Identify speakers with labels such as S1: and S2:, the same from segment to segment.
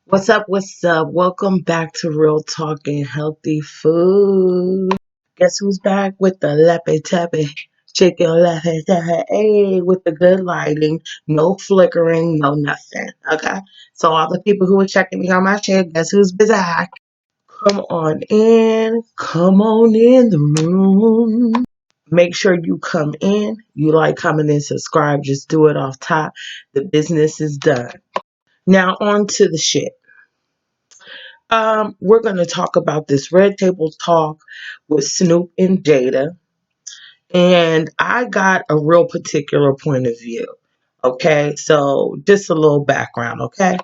S1: What's up? What's up? Welcome back to Real Talk and Healthy Food. Guess who's back with the lappy tappy chicken lappy tappy? Hey, with the good lighting, no flickering, no nothing. Okay, so all the people who are checking me on my shit, guess who's back? Come on in, come on in the room. Make sure you come in. You like, comment, and subscribe. Just do it off top. The business is done. Now on to the shit. We're going to talk about this Red Table Talk with Snoop and Jada. And I got a real particular point of view. Okay, so just a little background. Okay,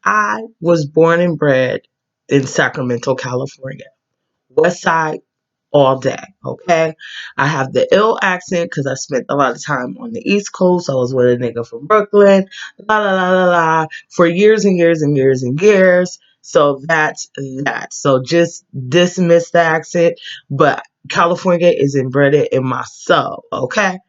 S1: I was born and bred in Sacramento, California, West Side all day. Okay, I have the ill accent because I spent a lot of time on the East Coast. I was with a nigga from Brooklyn, la la la la la, for years and years and years and years. So that's that. So just dismiss the accent, but California is embedded in my soul. Okay.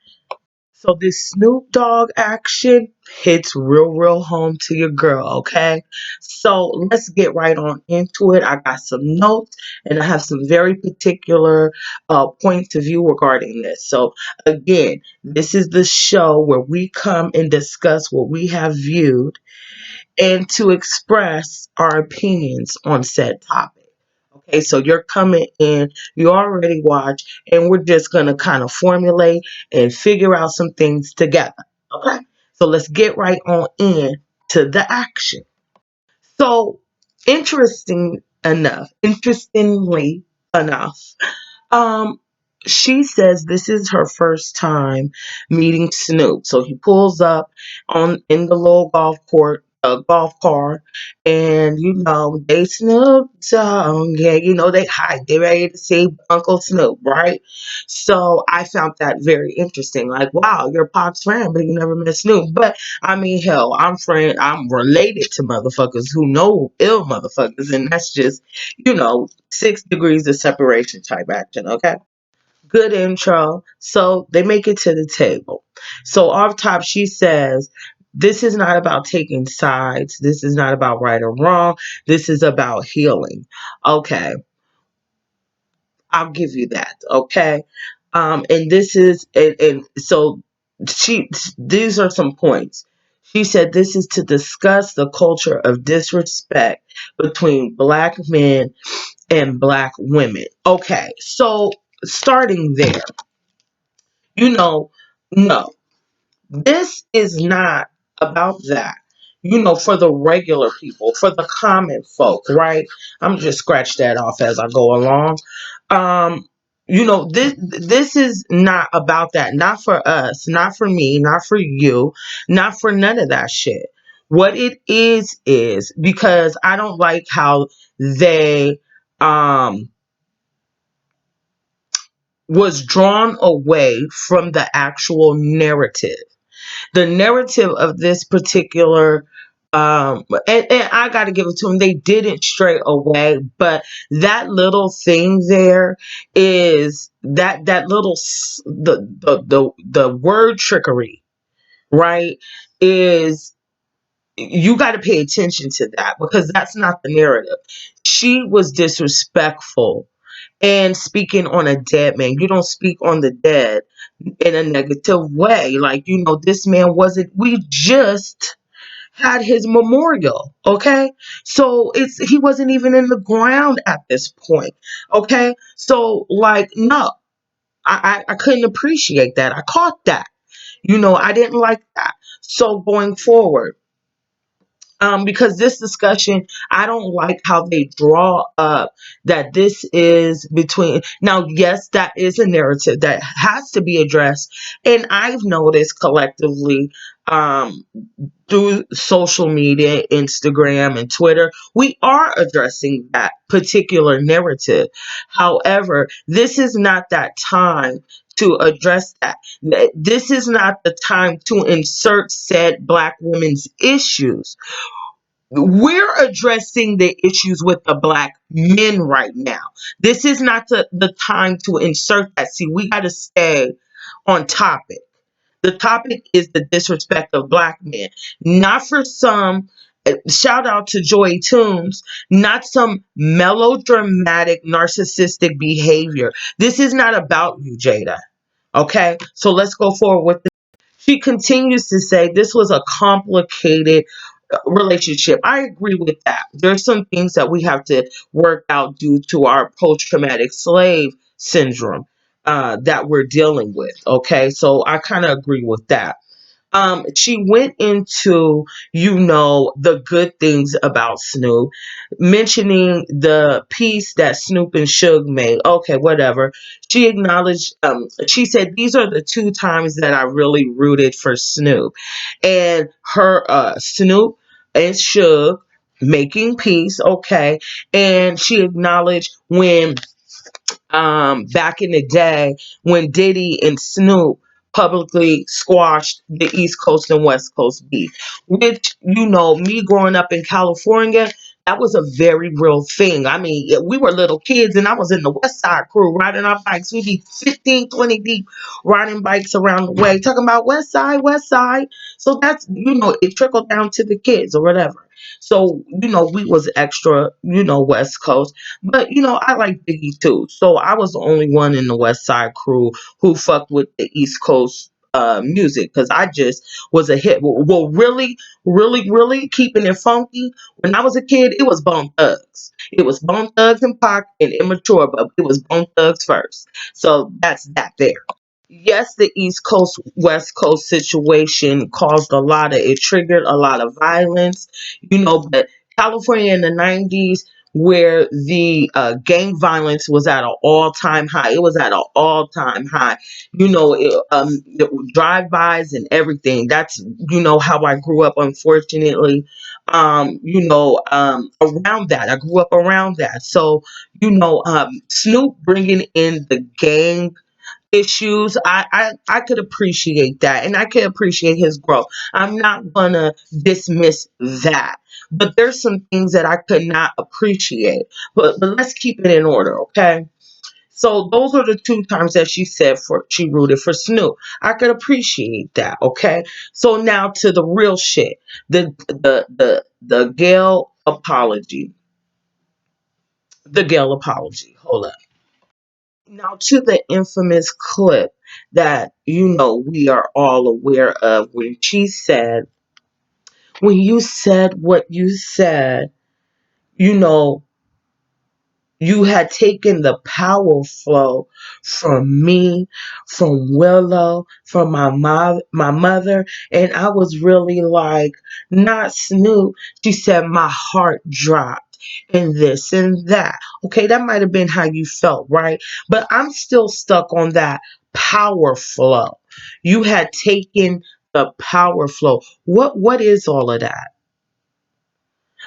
S1: So this Snoop Dogg action hits real home to your girl, okay? So let's get right on into it. I got some notes and I have some very particular points of view regarding this. So again, this is the show where we come and discuss what we have viewed and to express our opinions on said topic. Okay, so you're coming in, you already watch, and we're just going to kind of formulate and figure out some things together. Okay, so let's get right on in to the action. So, interestingly enough, um, she says this is her first time meeting Snoop. So he pulls up on in the little golf car, and they Snoop song. Yeah, they hype. They ready to see Uncle Snoop, right? So I found that very interesting. Like, wow, you're Pac's friend, but you never met Snoop. But I mean, hell, I'm related to motherfuckers who know ill motherfuckers, and that's just 6 degrees of separation type action, okay? Good intro. So they make it to the table. So off top, she says, this is not about taking sides. This is not about right or wrong. This is about healing. Okay. I'll give you that. Okay. And this is, and so these are some points. She said this is to discuss the culture of disrespect between black men and black women. Okay, so starting there, you know, no, this is not about that. For the regular people, for the common folk, right? I'm just scratch that off as I go along. Um, this is not about that. Not for us, not for me, not for you, not for none of that shit. What it is because I don't like how they um was drawn away from the actual narrative. The narrative of this particular and I got to give it to them. They didn't straight away, but that little thing there is that little the word trickery, right? Is you got to pay attention to that because that's not the narrative. She was disrespectful and speaking on a dead man. You don't speak on the dead in a negative way. Like, this man wasn't, we just had his memorial. Okay. So he wasn't even in the ground at this point. Okay. So like, no, I couldn't appreciate that. I caught that. I didn't like that. So going forward, because this discussion, I don't like how they draw up that this is between. Now, yes, that is a narrative that has to be addressed, and I've noticed collectively through social media, Instagram, and Twitter, we are addressing that particular narrative. However, this is not that time to address that. This is not the time to insert said black women's issues. We're addressing the issues with the black men right now. This is not the time to insert that. See, we got to stay on topic. The topic is the disrespect of black men, not for some. Shout out to Joy Tunes, not some melodramatic, narcissistic behavior. This is not about you, Jada. Okay, so let's go forward with this. She continues to say this was a complicated relationship. I agree with that. There's some things that we have to work out due to our post-traumatic slave syndrome that we're dealing with. Okay, so I kind of agree with that. She went into, the good things about Snoop, mentioning the piece that Snoop and Suge made. Okay, whatever. She acknowledged, she said, these are the two times that I really rooted for Snoop. And Snoop and Suge making peace, okay. And she acknowledged when back in the day when Diddy and Snoop publicly squashed the East Coast and West Coast beef, which, me growing up in California, that was a very real thing. I mean, we were little kids and I was in the West Side crew riding our bikes. We'd be 15, 20 deep riding bikes around the way, talking about West Side, West Side. So that's, it trickled down to the kids or whatever. So, we was extra, West Coast. But I like Biggie too. So I was the only one in the West Side crew who fucked with the East Coast music because I just was a hit. Well, really, really, really keeping it funky. When I was a kid, it was Bone Thugs. It was Bone Thugs and Pac and Immature, but it was Bone Thugs first. So that's that there. Yes, the East Coast West Coast situation caused it triggered a lot of violence, but California in the 90s, where the gang violence was at an all-time high. It was at an all-time high. Drive-bys and everything. That's, how I grew up, unfortunately. Around that. I grew up around that. So, Snoop bringing in the gang issues, I could appreciate that, and I could appreciate his growth. I'm not gonna dismiss that, but there's some things that I could not appreciate. But let's keep it in order, okay? So those are the two times that she said she rooted for Snoop. I could appreciate that, okay? So now to the real shit, the Gail apology, the Gail apology. Hold up. Now to the infamous clip that we are all aware of, when you said what you said, you know you had taken the power flow from me, from Willow, from my mother, and I was really like, not Snoop. She said my heart dropped and this and that. Okay, that might have been how you felt, right? But I'm still stuck on that power flow. You had taken the power flow. What is all of that?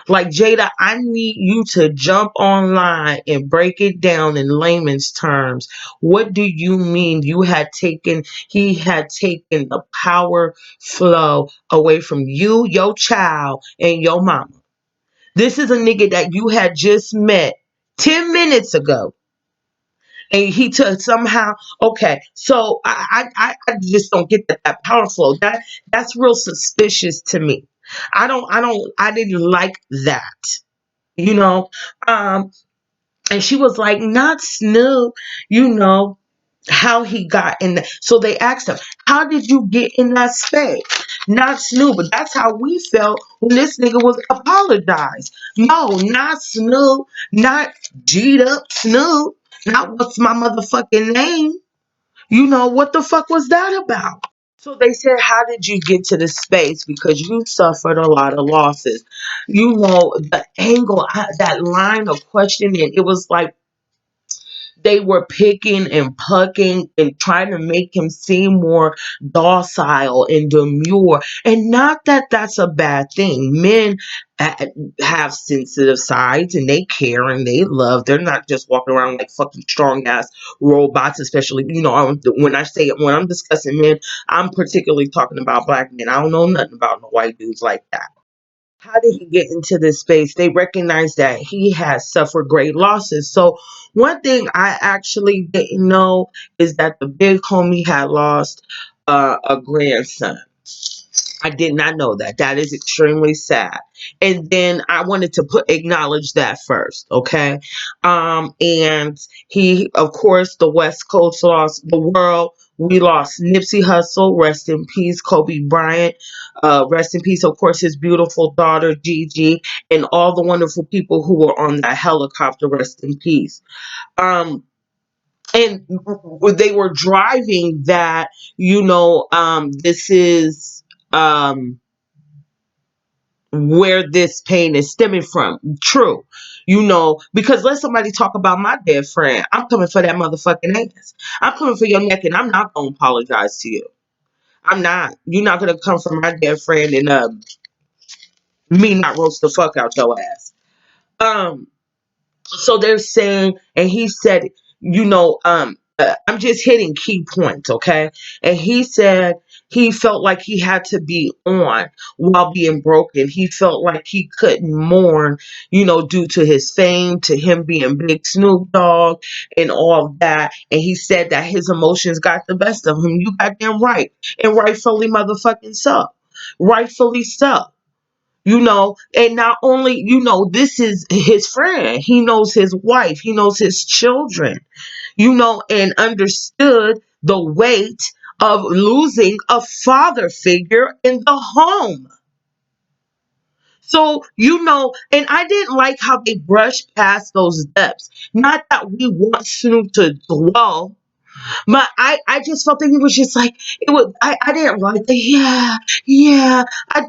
S1: Like, Jada, I need you to jump online and break it down in layman's terms. What do you mean he had taken the power flow away from you, your child, and your mama? This is a nigga that you had just met 10 minutes ago. And he took somehow, okay, so I just don't get that power flow. That's real suspicious to me. I didn't like that you know um and she was like, not Snoop, you know how he got in that. So they asked him, how did you get in that space? Not Snoop. But that's how we felt when this nigga was apologized. No, not Snoop, not Jada. Snoop, not what's my motherfucking name. What the fuck was that about? So they said, how did you get to this space? Because you suffered a lot of losses. The angle, that line of questioning, it was like they were picking and plucking and trying to make him seem more docile and demure. And not that that's a bad thing. Men have sensitive sides and they care and they love. They're not just walking around like fucking strong ass robots, especially, when I'm discussing men, I'm particularly talking about black men. I don't know nothing about no white dudes like that. How did he get into this space? They recognized that he has suffered great losses. So one thing I actually didn't know is that the big homie had lost a grandson. I did not know that. That is extremely sad. And then I wanted to acknowledge that first, okay? And he, of course, the West Coast lost the world. We lost Nipsey Hussle, rest in peace. Kobe Bryant, rest in peace. Of course, his beautiful daughter Gigi, and all the wonderful people who were on that helicopter, rest in peace. Um, and they were driving that, this is. Where this pain is stemming from. True. Because let somebody talk about my dead friend. I'm coming for that motherfucking ass. I'm coming for your neck and I'm not going to apologize to you. I'm not. You're not going to come for my dead friend and me not roast the fuck out your ass. Um, so they're saying, and he said, I'm just hitting key points, okay? And he said he felt like he had to be on while being broken. He felt like he couldn't mourn, due to his fame, to him being Big Snoop Dogg and all of that. And he said that his emotions got the best of him. You goddamn right. And rightfully motherfucking so. Rightfully so. And not only, this is his friend. He knows his wife. He knows his children, and understood the weight of losing a father figure in the home. So, and I didn't like how they brushed past those depths. Not that we want Snoop to dwell, but I just felt that he was just like, I didn't like it. Yeah, yeah. I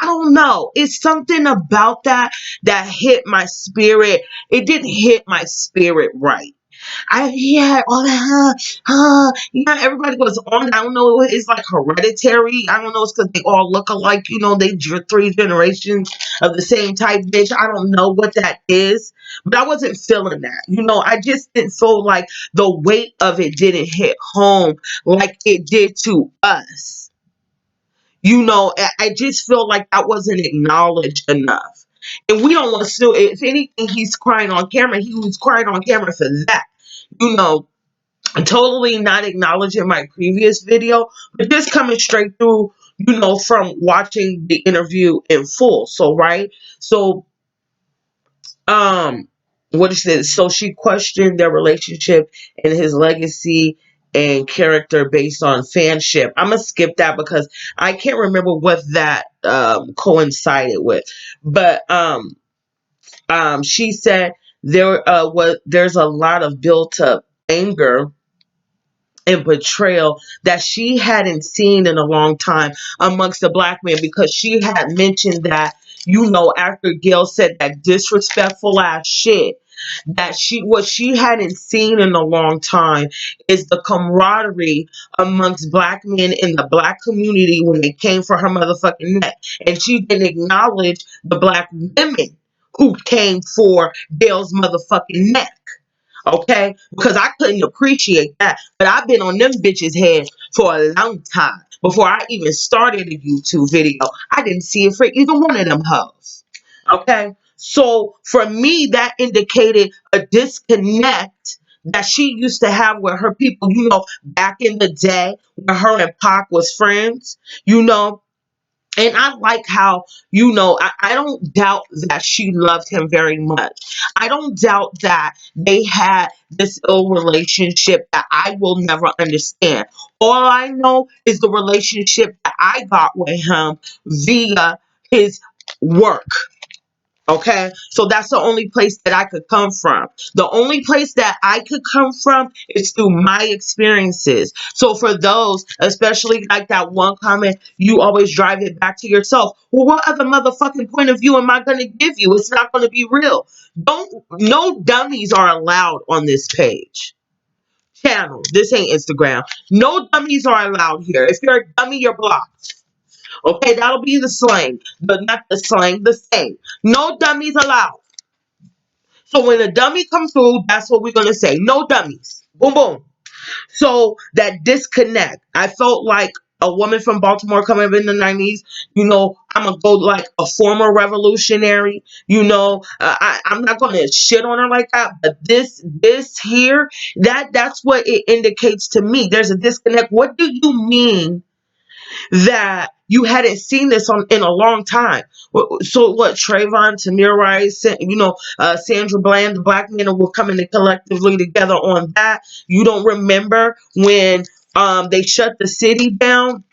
S1: don't know. It's something about that hit my spirit. It didn't hit my spirit right. All that, yeah, everybody goes on. I don't know. It's like hereditary. I don't know. It's because they all look alike. They three generations of the same type bitch. I don't know what that is, but I wasn't feeling that. I just didn't feel like the weight of it didn't hit home like it did to us. I just feel like that wasn't acknowledged enough. And we don't want to still, if anything, he's crying on camera. He was crying on camera for that. Totally not acknowledging my previous video, but just coming straight through, from watching the interview in full. So, right. So, what is this? So she questioned their relationship and his legacy and character based on fanship. I'm gonna skip that because I can't remember what that coincided with. But she said there's a lot of built up anger and betrayal that she hadn't seen in a long time amongst the black men, because she had mentioned that, after Gail said that disrespectful ass shit, that what she hadn't seen in a long time is the camaraderie amongst black men in the black community when they came for her motherfucking neck. And she didn't acknowledge the black women who came for Gail's motherfucking neck. Okay? Because I couldn't appreciate that. But I've been on them bitches' heads for a long time. Before I even started a YouTube video, I didn't see it for either one of them hoes. Okay? So for me, that indicated a disconnect that she used to have with her people, back in the day when her and Pac was friends, and I like how, I don't doubt that she loved him very much. I don't doubt that they had this ill relationship that I will never understand. All I know is the relationship that I got with him via his work. Okay, so that's the only place that I could come from. The only place that I could come from is through my experiences. So for those, especially like that one comment, you always drive it back to yourself. Well, what other motherfucking point of view am I going to give you? It's not going to be real. No dummies are allowed on this page. Channel. This ain't Instagram. No dummies are allowed here. If you're a dummy, you're blocked. Okay, that'll be the slang, but not the slang, the same. No dummies allowed. So when a dummy comes through, that's what we're going to say. No dummies. Boom, boom. So that disconnect, I felt like a woman from Baltimore coming up in the 90s, I'm going to go like a former revolutionary, I'm not going to shit on her like that, but this here, that's what it indicates to me. There's a disconnect. What do you mean that you hadn't seen this on in a long time. So what? Trayvon, Tamir Rice, Sandra Bland, the black men were coming collectively together on that. You don't remember when they shut the city down?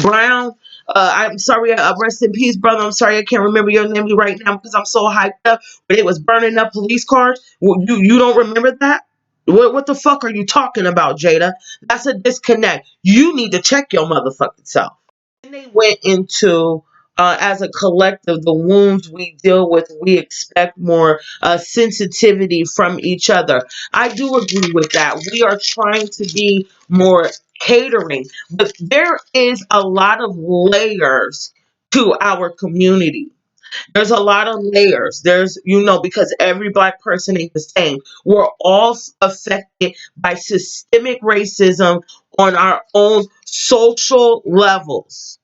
S1: Brown. I'm sorry. Rest in peace, brother. I'm sorry I can't remember your name right now because I'm so hyped up. But it was burning up police cars. You don't remember that? What the fuck are you talking about, Jada? That's a disconnect. You need to check your motherfucking self. And they went into, as a collective, the wounds we deal with, we expect more sensitivity from each other. I do agree with that. We are trying to be more catering, but there is a lot of layers to our community. There's a lot of layers. There's, because every black person ain't the same. We're all affected by systemic racism on our own social levels.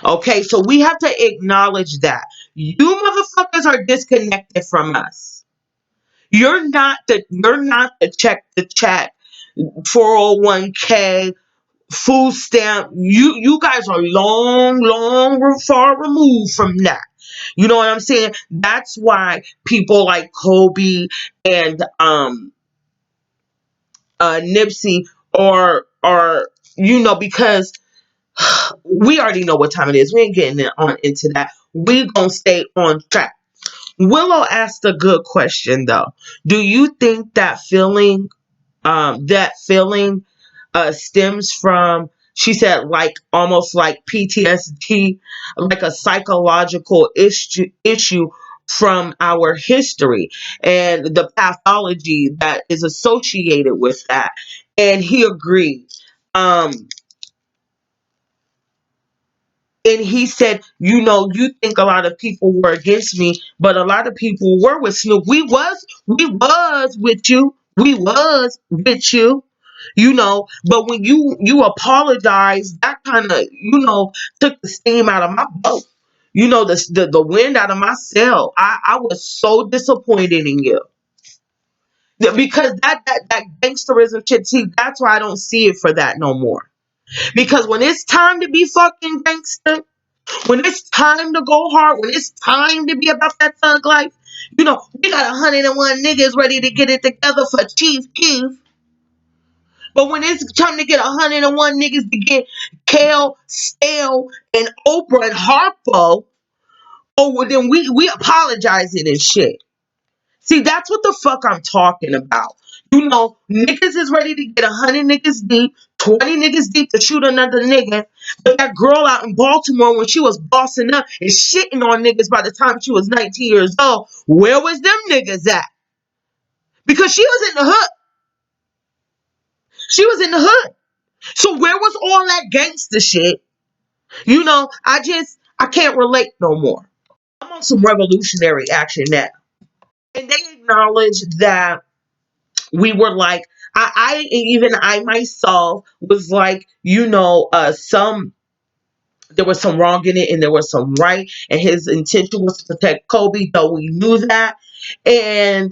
S1: Okay, so we have to acknowledge that. You motherfuckers are disconnected from us. You're not the check the chat 401k food stamp. You guys are far removed from that. You know what I'm saying? That's why people like Kobe and Nipsey because we already know what time it is. We ain't getting into that. We gonna stay on track. Willow asked a good question though. Do you think that feeling stems from, she said, like almost like PTSD, like a psychological issue from our history and the pathology that is associated with that? And he agreed. Um, and he said, you think a lot of people were against me, but a lot of people were with Snoop. We was with you. We was with you. But when you apologize, that kind of, took the steam out of my boat. The wind out of my sail. I was so disappointed in you. Because that gangsterism shit, see, that's why I don't see it for that no more. Because when it's time to be fucking gangster, when it's time to go hard, when it's time to be about that thug life, we got 101 niggas ready to get it together for Chief Keef. But when it's time to get 101 niggas to get Kel, Stale, and Oprah and Harpo, oh, well, then we apologizing and shit. See, that's what the fuck I'm talking about. Niggas is ready to get 100 niggas deep, 20 niggas deep to shoot another nigga. But that girl out in Baltimore, when she was bossing up and shitting on niggas by the time she was 19 years old, where was them niggas at? Because she was in the hood. She was in the hood. So where was all that gangster shit? I can't relate no more. I'm on some revolutionary action now. And they acknowledge that we were like, I myself was like, there was some wrong in it and there was some right, and his intention was to protect Kobe, though we knew that. And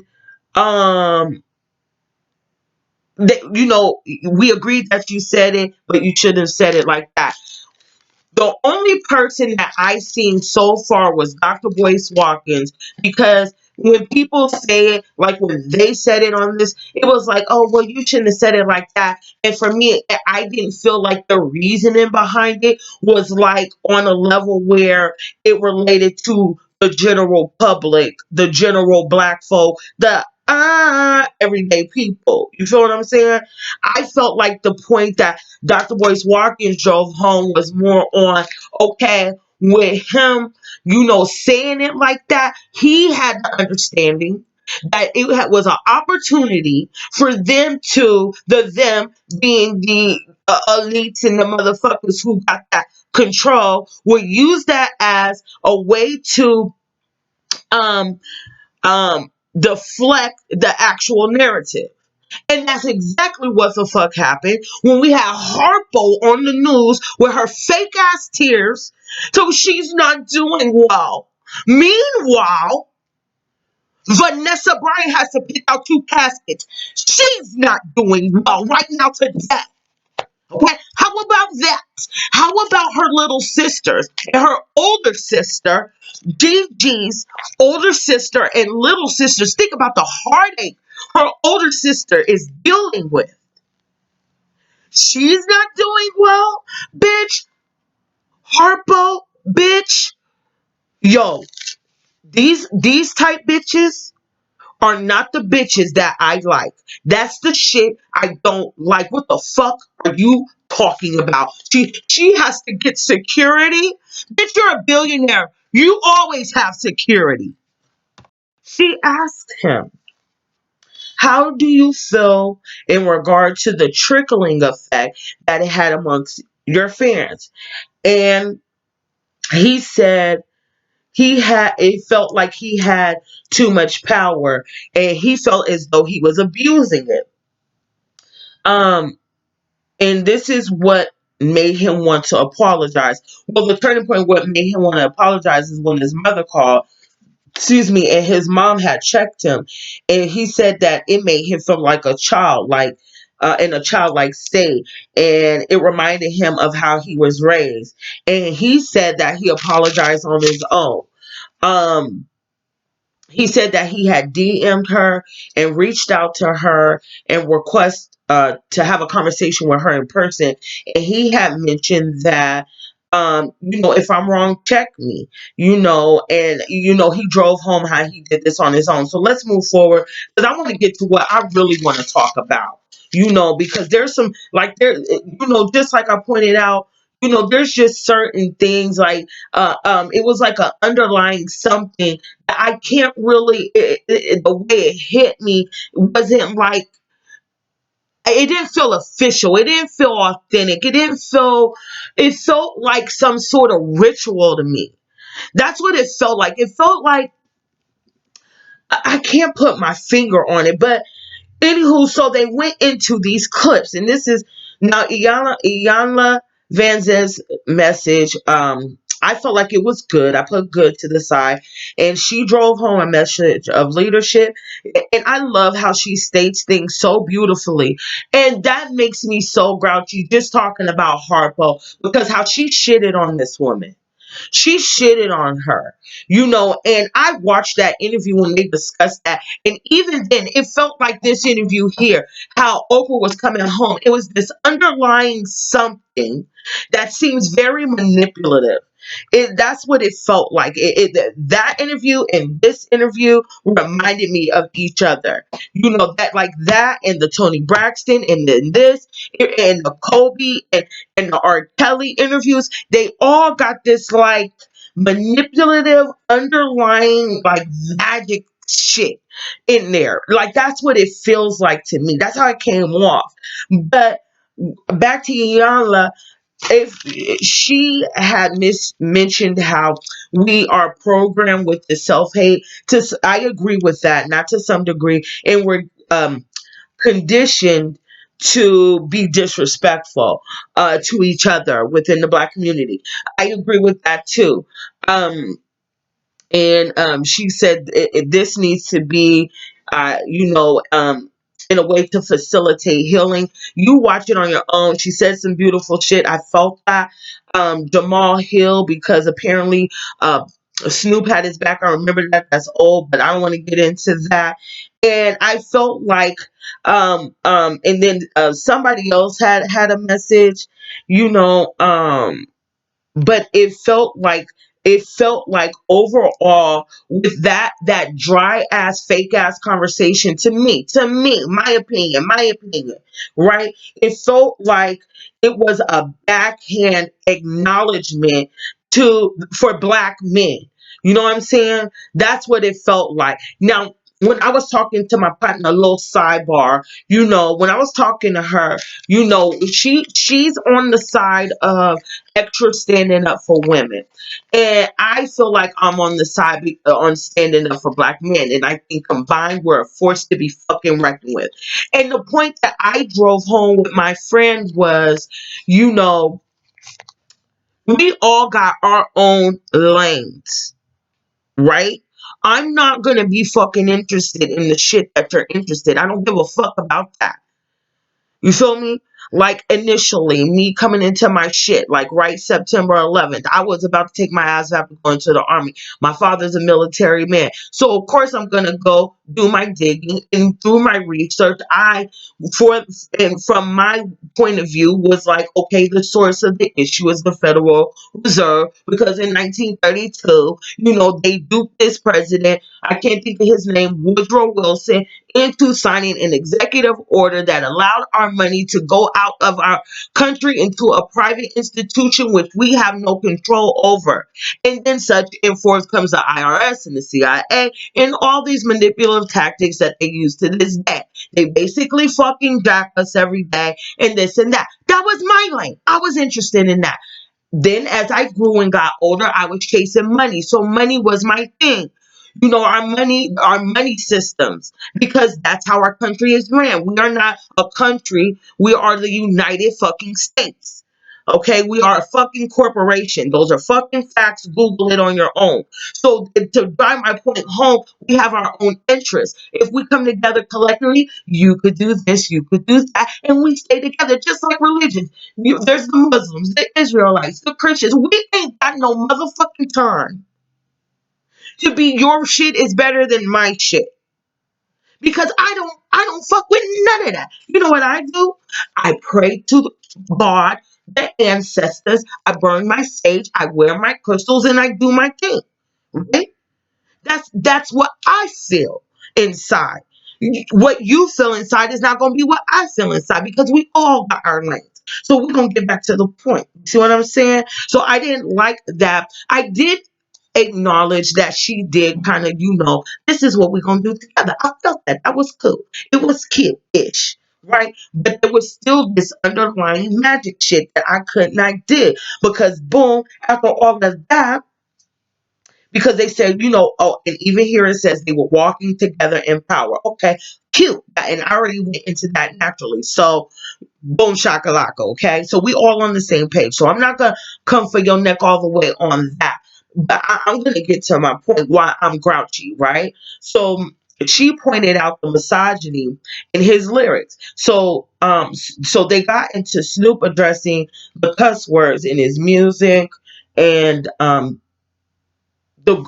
S1: we agreed that you said it, but you shouldn't have said it like that. The only person that I seen so far was Dr. Boyce Watkins, because when people say it, like when they said it on this, it was like, oh, well, you shouldn't have said it like that. And for me, I didn't feel like the reasoning behind it was like on a level where it related to the general public, the general black folk, the everyday people. You feel what I'm saying? I felt like the point that Dr. Boyce Watkins drove home was more on, okay, with him, saying it like that, he had the understanding that was an opportunity for them being the elites and the motherfuckers who got that control, would use that as a way to um deflect the actual narrative. And that's exactly what the fuck happened when we had Harpo on the news with her fake ass tears, so she's not doing well. Meanwhile, Vanessa Bryant has to pick out 2 caskets. She's not doing well right now today. Okay? How about that? How about her little sisters and her older sister, Gigi's older sister and little sisters? Think about the heartache her older sister is dealing with. She's not doing well, bitch. Harpo, bitch. Yo, these type bitches are not the bitches that I like. That's the shit I don't like. What the fuck are you talking about? She has to get security. Bitch, you're a billionaire. You always have security. She asked him, how do you feel in regard to the trickling effect that it had amongst your fans? And he said it felt like he had too much power and he felt as though he was abusing it. Um, and this is what made him want to apologize. Well, the turning point, what made him want to apologize is when his mother called, excuse me, and his mom had checked him, and he said that it made him feel like a child, like in a childlike state, and it reminded him of how he was raised. And he said that he apologized on his own. Um, he said that he had DM'd her and reached out to her and request to have a conversation with her in person. And he had mentioned that, if I'm wrong, check me, and, he drove home how he did this on his own. So let's move forward because I want to get to what I really want to talk about, because there's some, like, just like I pointed out, there's just certain things like, it was like an underlying something I can't really, the way it hit me wasn't like, it didn't feel official. It didn't feel authentic. It felt like some sort of ritual to me. That's what it felt like. It felt like, I can't put my finger on it, but anywho, so they went into these clips, and this is now Iyanla Vanzant's message. I felt like it was good. I put good to the side, and she drove home a message of leadership. And I love how she states things so beautifully, and that makes me so grouchy just talking about Harpo because how she shitted on this woman. She shitted on her, and I watched that interview when they discussed that. And even then, it felt like this interview here, how Oprah was coming home. It was this underlying something that seems very manipulative. That's what it felt like. That interview and this interview reminded me of each other. That like that and the Tony Braxton and then this and the Kobe and the R. Kelly interviews, they all got this like manipulative underlying like magic shit in there. Like that's what it feels like to me. That's how it came off. But back to Iyanla, if she had mentioned how we are programmed with the self-hate, I agree with that, not to some degree, and we're conditioned to be disrespectful to each other within the Black community. I agree with that too. And she said this needs to be, in a way to facilitate healing. You watch it on your own. She said some beautiful shit. I felt that. Jamal Hill, because apparently Snoop had his back. I remember that. That's old, but I don't want to get into that. And I felt like, and then somebody else had a message, but it felt like overall with that dry ass fake ass conversation, to me my opinion, right, it felt like it was a backhand acknowledgement for Black men. You know what I'm saying? That's what it felt like. Now, when I was talking to my partner, a little sidebar, when I was talking to her, she's on the side of extra standing up for women. And I feel like I'm on the side on standing up for Black men. And I think combined, we're a force to be fucking reckoned with. And the point that I drove home with my friend was, we all got our own lanes, right? I'm not going to be fucking interested in the shit that you're interested. I don't give a fuck about that. You feel me? Like initially, me coming into my shit, like right September 11th, I was about to take my ass out and go into the army. My father's a military man. So of course I'm gonna go do my digging, and through my research, for and from my point of view was like, okay, the source of the issue is the Federal Reserve, because in 1932, they duped this president, I can't think of his name, Woodrow Wilson, into signing an executive order that allowed our money to go out of our country into a private institution which we have no control over. And then such in forth comes the IRS and the CIA and all these manipulative tactics that they use to this day. They basically fucking jack us every day and this and that. That was my lane. I was interested in that. Then as I grew and got older, I was chasing money. So money was my thing. Our money systems, because that's how our country is ran. We are not a country. We are the United fucking States. Okay, we are a fucking corporation. Those are fucking facts. Google it on your own. So to drive my point home, we have our own interests. If we come together collectively, you could do this, you could do that, and we stay together, just like religion. There's the Muslims, the Israelites, the Christians. We ain't got no motherfucking turn to be your shit is better than my shit, because I don't fuck with none of that. You know what I do? I pray to God, the ancestors. I burn my sage. I wear my crystals, and I do my thing. Right? That's what I feel inside. What you feel inside is not going to be what I feel inside, because we all got our lanes. So we're going to get back to the point. See what I'm saying? So I didn't like that. I did acknowledge that she did kind of, this is what we're going to do together. I felt that. That was cool. It was cute-ish. Right? But there was still this underlying magic shit that I could not do, because boom, after all of that, because they said, oh, and even here it says they were walking together in power. Okay, cute. And I already went into that naturally. So, boom, shakalaka. Okay, so we all on the same page. So I'm not gonna come for your neck all the way on that. But I'm gonna get to my point why I'm grouchy, right? So she pointed out the misogyny in his lyrics. So they got into Snoop addressing the cuss words in his music, and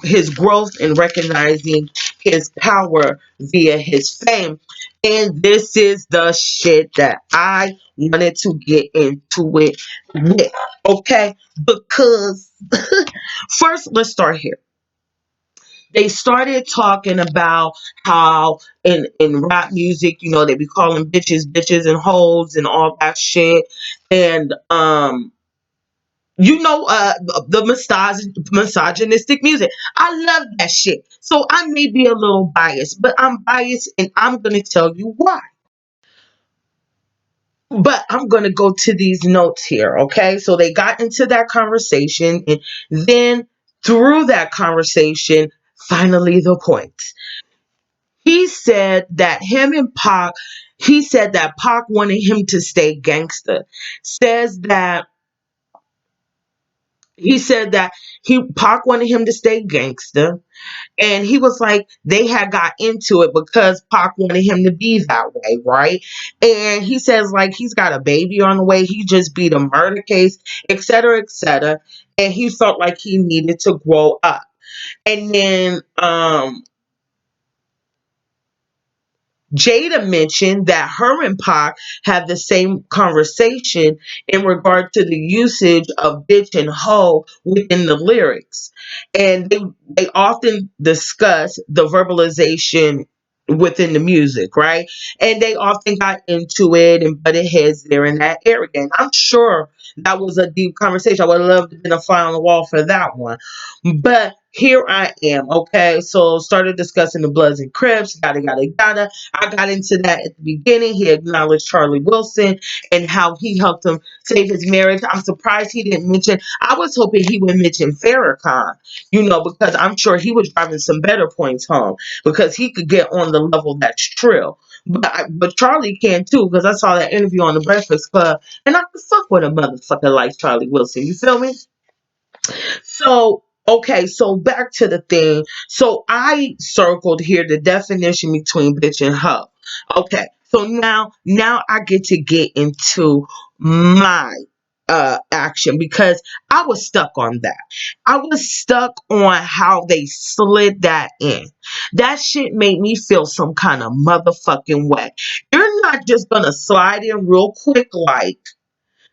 S1: his growth in recognizing his power via his fame. And this is the shit that I wanted to get into it with. Okay? Because first, let's start here. They started talking about how in rap music, they be calling bitches and hoes and all that shit. And the misogynistic music. I love that shit. So I may be a little biased, but I'm biased, and I'm going to tell you why. But I'm going to go to these notes here, okay? So they got into that conversation, and then through that conversation, finally the point. He said that he said that Pac wanted him to stay gangster. Says that He said that Pac wanted him to stay gangster, and he was like they had got into it because Pac wanted him to be that way, right? And he says like he's got a baby on the way. He just beat a murder case, etc., etc., and he felt like he needed to grow up. And then Jada mentioned that her and Pac had the same conversation in regard to the usage of bitch and hoe within the lyrics. And they often discuss the verbalization within the music, right? And they often got into it and butted heads there in that area. And I'm sure that was a deep conversation. I would love to have been a fly on the wall for that one. But here I am, okay? So started discussing the Bloods and Crips, yada, yada, yada. I got into that at the beginning. He acknowledged Charlie Wilson and how he helped him save his marriage. I'm surprised he didn't mention, I was hoping he would mention Farrakhan, because I'm sure he was driving some better points home, because he could get on the level that's trill. But Charlie can too, because I saw that interview on the Breakfast Club, and I could fuck with a motherfucker like Charlie Wilson. You feel me? So, okay, so back to the thing. So I circled here the definition between bitch and hoe. Okay, So now I get into my action because I was stuck on that. I was stuck on how they slid that in. That shit made me feel some kind of motherfucking way. You're not just gonna slide in real quick like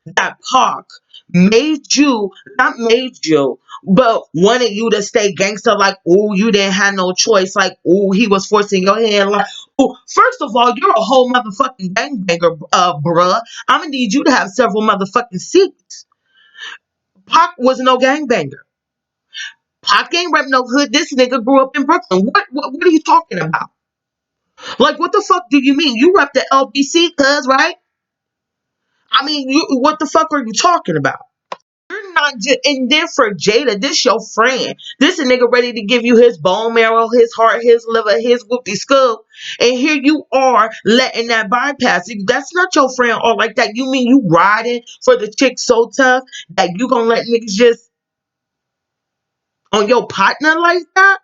S1: that. Pac made you, not made you, but wanted you to stay gangster. Like, oh, you didn't have no choice. Like, oh, he was forcing your hand. Like, oh, first of all, you're a whole motherfucking gangbanger, bruh. I'm gonna need you to have several motherfucking seats. Pac was no gangbanger. Pac ain't rep no hood. This nigga grew up in Brooklyn. What are you talking about? Like, what the fuck do you mean? You rep the LBC, cuz, right? I mean, what the fuck are you talking about? You're not just, and then for Jada, this your friend. This a nigga ready to give you his bone marrow, his heart, his liver, his whoopty skull. And here you are letting that bypass you. That's not your friend or like that. You mean you riding for the chick so tough that you gonna let niggas just on your partner like that?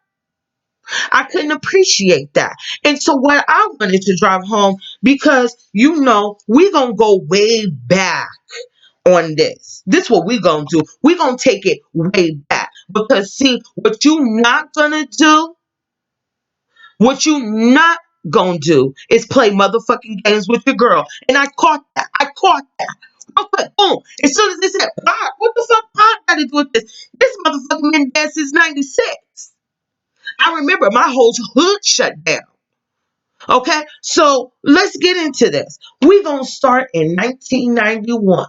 S1: I couldn't appreciate that. And so what I wanted to drive home, because we gonna go way back on this. This what we gonna do. We gonna take it way back. Because see, what you not gonna do is play motherfucking games with your girl. And I caught that. Real quick, boom. As soon as they said, Pop, what the fuck Pop got to do with this? This motherfucking been dead since 96. I remember my whole hood shut down. Okay, so let's get into this. We're gonna start in 1991.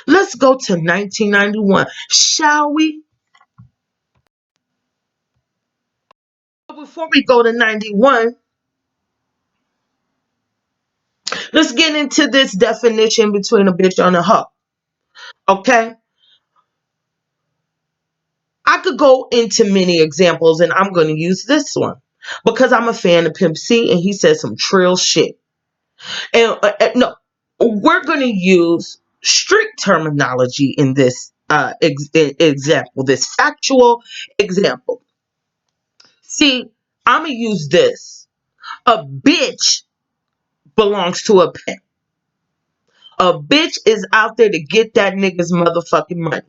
S1: Let's go to 1991, shall we? But before we go to 91, let's get into this definition between a bitch and a hoe. Okay? I could go into many examples, and I'm going to use this one because I'm a fan of Pimp C, and he says some trill shit. And no, we're going to use strict terminology in this example, this factual example. See, I'm going to use this. A bitch belongs to a pimp. A bitch is out there to get that nigga's motherfucking money.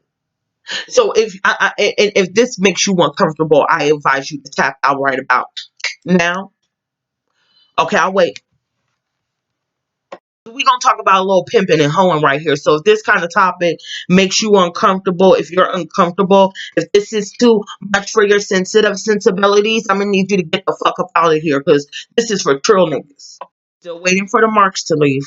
S1: So if this makes you uncomfortable, I advise you to tap out right about now. Okay, I'll wait. We're gonna talk about a little pimping and hoeing right here. So if this kind of topic makes you uncomfortable, if you're uncomfortable, if this is too much for your sensitive sensibilities, I'm gonna need you to get the fuck up out of here because this is for trill niggas. Still waiting for the marks to leave.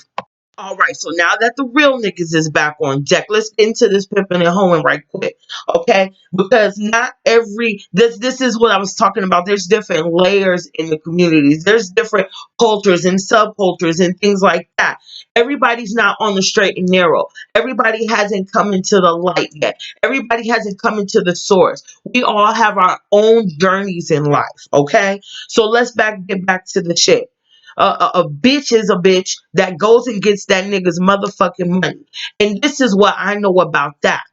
S1: All right, so now that the real niggas is back on deck, let's get into this pimping and hoeing right quick, okay? Because not every this is what I was talking about. There's different layers in the communities. There's different cultures and subcultures and things like that. Everybody's not on the straight and narrow. Everybody hasn't come into the light yet. Everybody hasn't come into the source. We all have our own journeys in life, okay? So let's get back to the shit. A bitch is a bitch that goes and gets that nigga's motherfucking money. And this is what I know about that.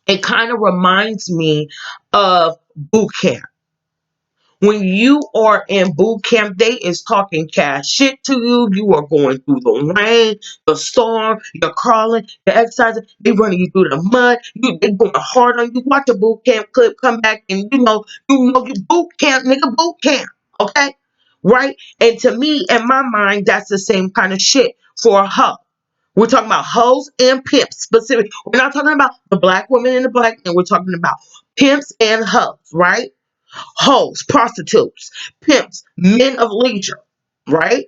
S1: It kind of reminds me of boot camp. When you are in boot camp, they is talking cash shit to you. You are going through the rain, the storm, you're crawling, you're exercising, they running you through the mud, they going hard on you. Watch a boot camp clip, come back, and you boot camp, nigga, boot camp. Okay? Right? And to me, in my mind, that's the same kind of shit for a hoe. We're talking about hoes and pimps specific. We're not talking about the black woman and the black man. We're talking about pimps and hoes, right? Hoes, prostitutes, pimps, men of leisure, right?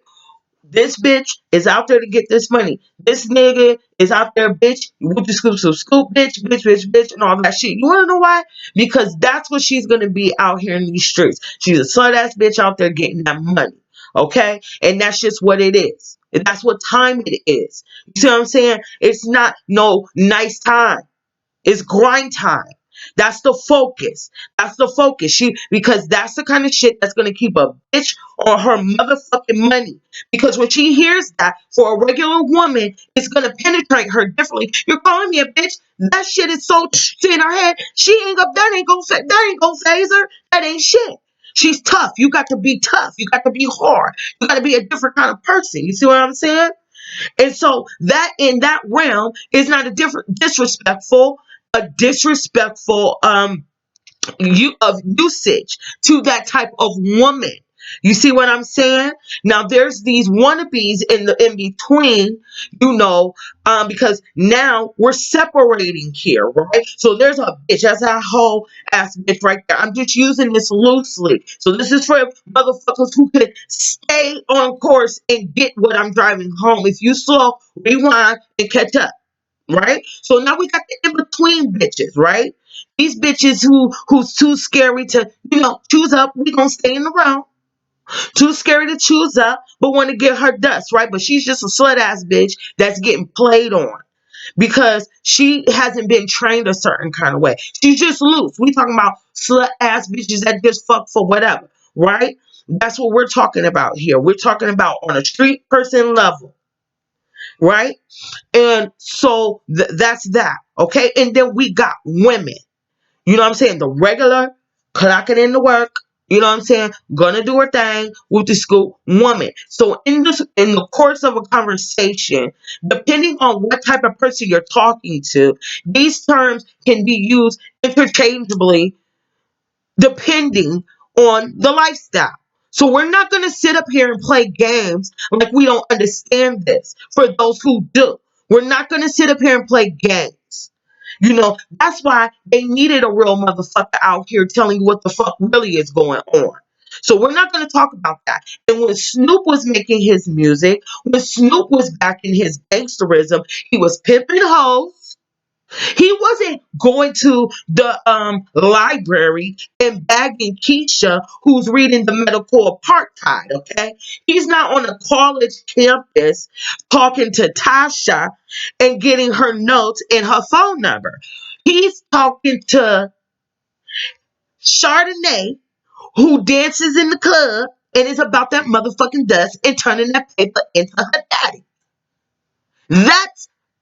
S1: This bitch is out there to get this money. This nigga is out there, bitch, with the scoop, bitch, and all that shit. You wanna know why? Because that's what she's gonna be out here in these streets. She's a slut ass bitch out there getting that money. Okay? And that's just what it is. And that's what time it is. You see what I'm saying? It's not no nice time. It's grind time. That's the focus. That's the focus. Because that's the kind of shit that's gonna keep a bitch on her motherfucking money. Because when she hears that for a regular woman, it's gonna penetrate her differently. You're calling me a bitch. That shit is so in her head. She ain't gonna phase her. That ain't shit. She's tough. You got to be tough. You got to be hard. You got to be a different kind of person. You see what I'm saying? And so that in that realm is not a different disrespectful of usage to that type of woman. You see what I'm saying? Now there's these wannabes in between, because now we're separating here, right? So there's a bitch, that's a whole ass bitch right there. I'm just using this loosely. So this is for motherfuckers who can stay on course and get what I'm driving home. If you slow, rewind and catch up. Right? So now we got the in between bitches, right? These bitches who's too scary to, choose up. We gonna stay in the round. Too scary to choose up, but want to get her dust, right? But she's just a slut ass bitch that's getting played on because she hasn't been trained a certain kind of way. She's just loose. We talking about slut ass bitches that just fuck for whatever, right? That's what we're talking about here. We're talking about on a street person level, right? And so that's that. Okay. And then we got women. You know what I'm saying? The regular, clocking in the work. You know what I'm saying? Gonna do her thing with the school woman. So in the course of a conversation, depending on what type of person you're talking to, these terms can be used interchangeably depending on the lifestyle. So we're not going to sit up here and play games like we don't understand this. For those who do, we're not going to sit up here and play games. That's why they needed a real motherfucker out here telling you what the fuck really is going on. So we're not going to talk about that. And when Snoop was making his music, when Snoop was back in his gangsterism, he was pimping hoes. He wasn't going to the library and bagging Keisha, who's reading the medical apartheid, okay? He's not on a college campus talking to Tasha and getting her notes and her phone number. He's talking to Chardonnay, who dances in the club and is about that motherfucking dust and turning that paper into her daddy. That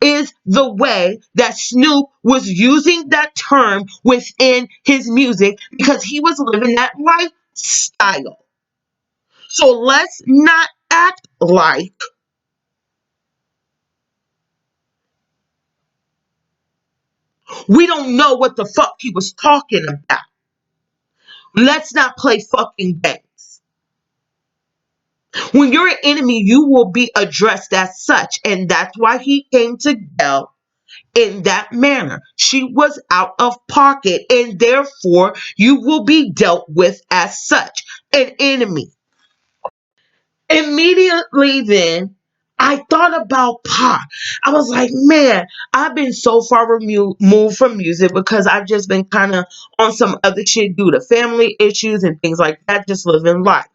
S1: is the way that Snoop was using that term within his music because he was living that lifestyle. So let's not act like we don't know what the fuck he was talking about. Let's not play fucking games. When you're an enemy, you will be addressed as such. And that's why he came to Dell in that manner. She was out of pocket, and therefore you will be dealt with as such, an enemy. Immediately then, I thought about Pac. I was like, man, I've been so far removed from music because I've just been kind of on some other shit due to family issues and things like that, just living life.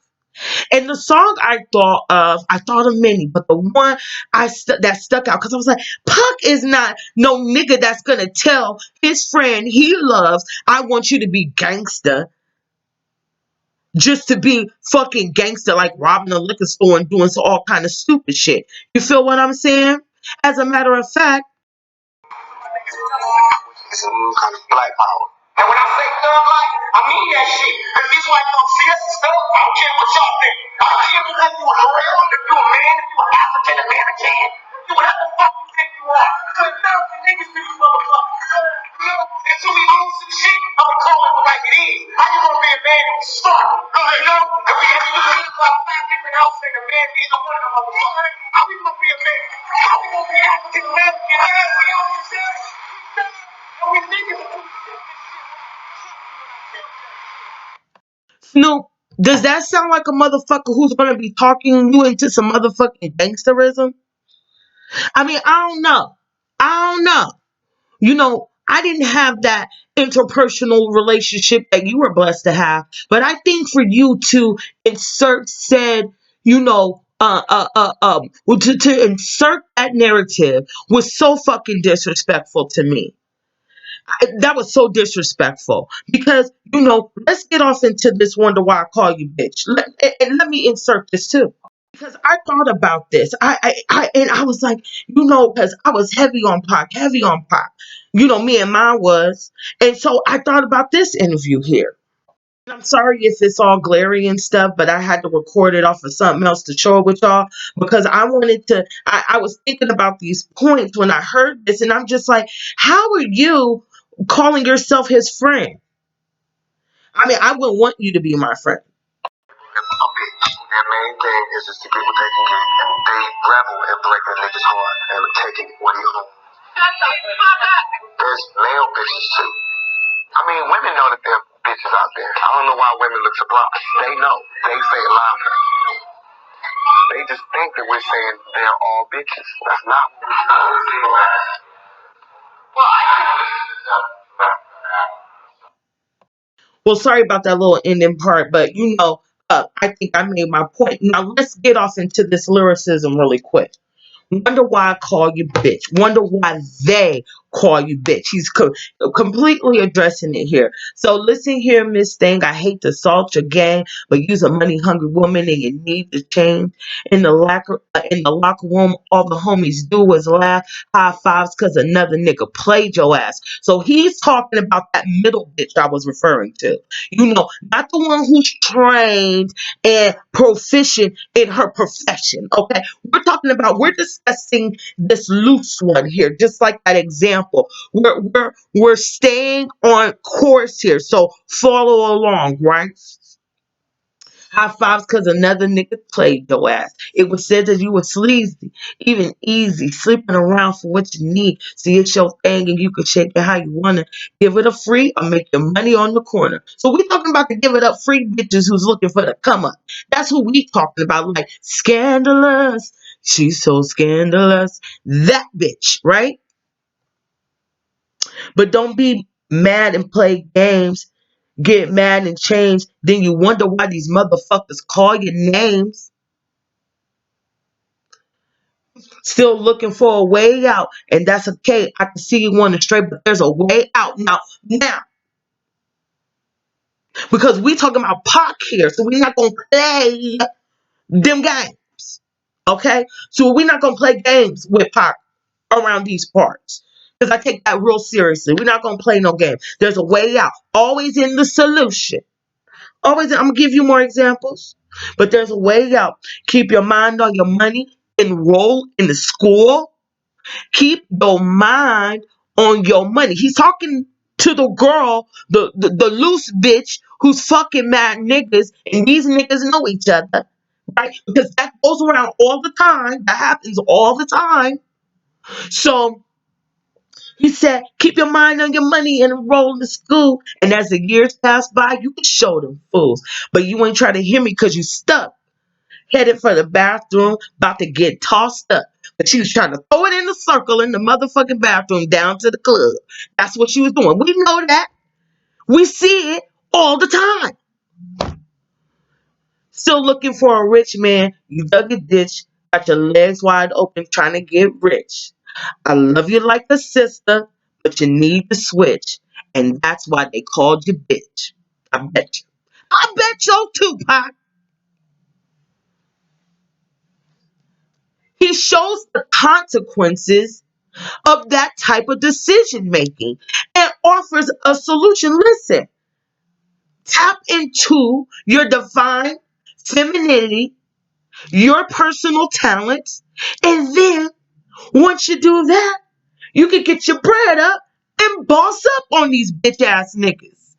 S1: And the song I thought of many, but the one that stuck out because I was like, Puck is not no nigga that's gonna tell his friend he loves, I want you to be gangster, just to be fucking gangster, like robbing a liquor store and doing all kind of stupid shit. You feel what I'm saying? As a matter of fact,
S2: it's a new kind of black power. And when I say thug life, I mean that shit. Because these white folks see us as stuff. I don't care what y'all think. I don't care if you a real, if you a man, if you an African American, you whatever the fuck you think you are. Because thugs and niggas to these motherfuckers. Until we lose some shit, I'ma call it like it is. How you gonna be a man who's smart? If we have to use like 5 different outfits, a man being a one of them motherfuckers. How we gonna be a man? How we gonna be African American? How we gonna be
S1: Snoop, does that sound like a motherfucker who's gonna be talking you into some motherfucking gangsterism? I mean, I don't know. I don't know. I didn't have that interpersonal relationship that you were blessed to have. But I think for you to insert said, to insert that narrative was so fucking disrespectful to me. That was so disrespectful because, let's get off into this wonder why I call you bitch. And let me insert this too. Because I thought about this. And I was like, because I was heavy on Pac, heavy on Pac. Me and mine was. And so I thought about this interview here. I'm sorry if it's all glary and stuff, but I had to record it off of something else to show it with y'all because I wanted to. I was thinking about these points when I heard this, and I'm just like, how are you calling yourself his friend? I mean, I wouldn't want you to be my friend.
S2: A bitch. Their main thing is just to get what they can get, and they revel in breaking a nigga's heart and taking what he owns. There's male bitches too. I mean, women know that there are bitches out there. I don't know why women look surprised. They know. They say it louder. They just think that we're saying they're all bitches. That's not what we're saying. Well, I
S1: Well, sorry about that little ending part, but I think I made my point. Now let's get off into this lyricism really quick. Wonder why I call you bitch. Wonder why they call you bitch. He's completely addressing it here. So listen here, Miss Thing. I hate to salt your gang, but you's a money hungry woman and you need to change. In the locker room, all the homies do is laugh, high fives, cause another nigga played your ass. So he's talking about that middle bitch I was referring to. Not the one who's trained and proficient in her profession. Okay, we're discussing this loose one here, just like that example. We're staying on course here, so follow along, right? High fives because another nigga played your ass. It was said that you were sleazy, even easy, sleeping around for what you need. See, it's your thing and you can shake it how you want to. Give it a free or make your money on the corner. So we talking about the give it up free bitches who's looking for the come up. That's who we talking about. Like, scandalous. She's so scandalous. That bitch, right? But don't be mad and play games. Get mad and change. Then you wonder why these motherfuckers call your names. Still looking for a way out, and that's okay. I can see you wanting straight, but there's a way out now, because we talking about Pac here, so we're not gonna play them games, okay? So we're not gonna play games with Pac around these parts, because I take that real seriously. We're not gonna play no game. There's a way out, always in the solution. Always, I'm gonna give you more examples, but there's a way out. Keep your mind on your money. Enroll in the school. Keep your mind on your money. He's talking to the girl, the loose bitch who's fucking mad niggas, and these niggas know each other, right? Because that goes around all the time. That happens all the time. So he said, keep your mind on your money and enroll in the school. And as the years pass by, you can show them fools. But you ain't trying to hear me because you stuck. Headed for the bathroom, about to get tossed up. But she was trying to throw it in the circle in the motherfucking bathroom down to the club. That's what she was doing. We know that. We see it all the time. Still looking for a rich man. You dug a ditch, got your legs wide open trying to get rich. I love you like a sister, but you need to switch. And that's why they called you bitch. I bet you. I bet you 2Pac. He shows the consequences of that type of decision making and offers a solution. Listen, tap into your divine femininity, your personal talents, and then once you do that, you can get your bread up and boss up on these bitch ass niggas.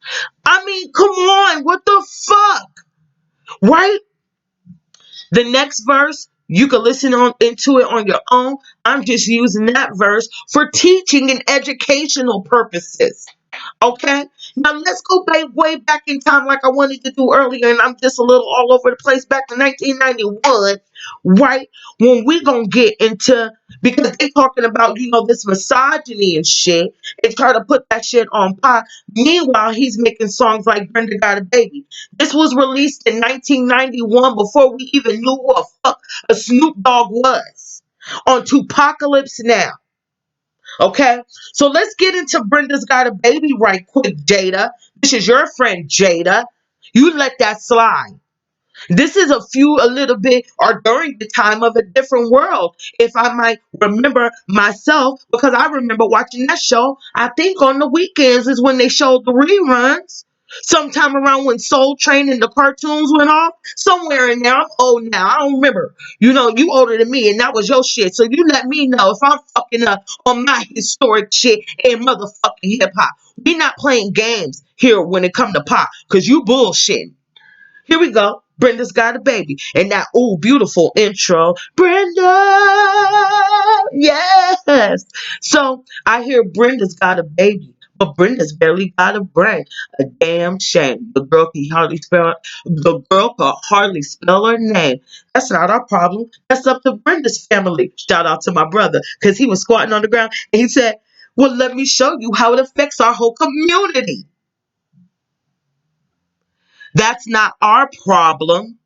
S1: I mean, come on, what the fuck? Right? The next verse, you can listen on into it on your own. I'm just using that verse for teaching and educational purposes. Okay? Now let's go way back in time like I wanted to do earlier, and I'm just a little all over the place back to 1991, right? When we gonna get into, because they talking about, this misogyny and shit, and try to put that shit on Pac. Meanwhile, he's making songs like Brenda Got a Baby. This was released in 1991 before we even knew who a fuck a Snoop Dogg was. On 2Pacalypse Now. Okay, so let's get into Brenda's Got a Baby right quick, Jada. This is your friend, Jada. You let that slide. This is a little bit, or during the time of a different world, if I might remember myself, because I remember watching that show. I think on the weekends is when they showed the reruns. Sometime around when Soul Train and the cartoons went off, somewhere in there. I'm old now. I don't remember. You know, you older than me, and that was your shit. So you let me know if I'm fucking up on my historic shit and motherfucking hip hop. We not playing games here when it come to pop, cause you bullshitting. Here we go. Brenda's got a baby. And that, ooh, beautiful intro. Brenda! Yes! So I hear Brenda's got a baby. But Brenda's barely got a brain. A damn shame. The girl could hardly spell her name. That's not our problem. That's up to Brenda's family. Shout out to my brother. Because he was squatting on the ground and he said, well, let me show you how it affects our whole community. That's not our problem.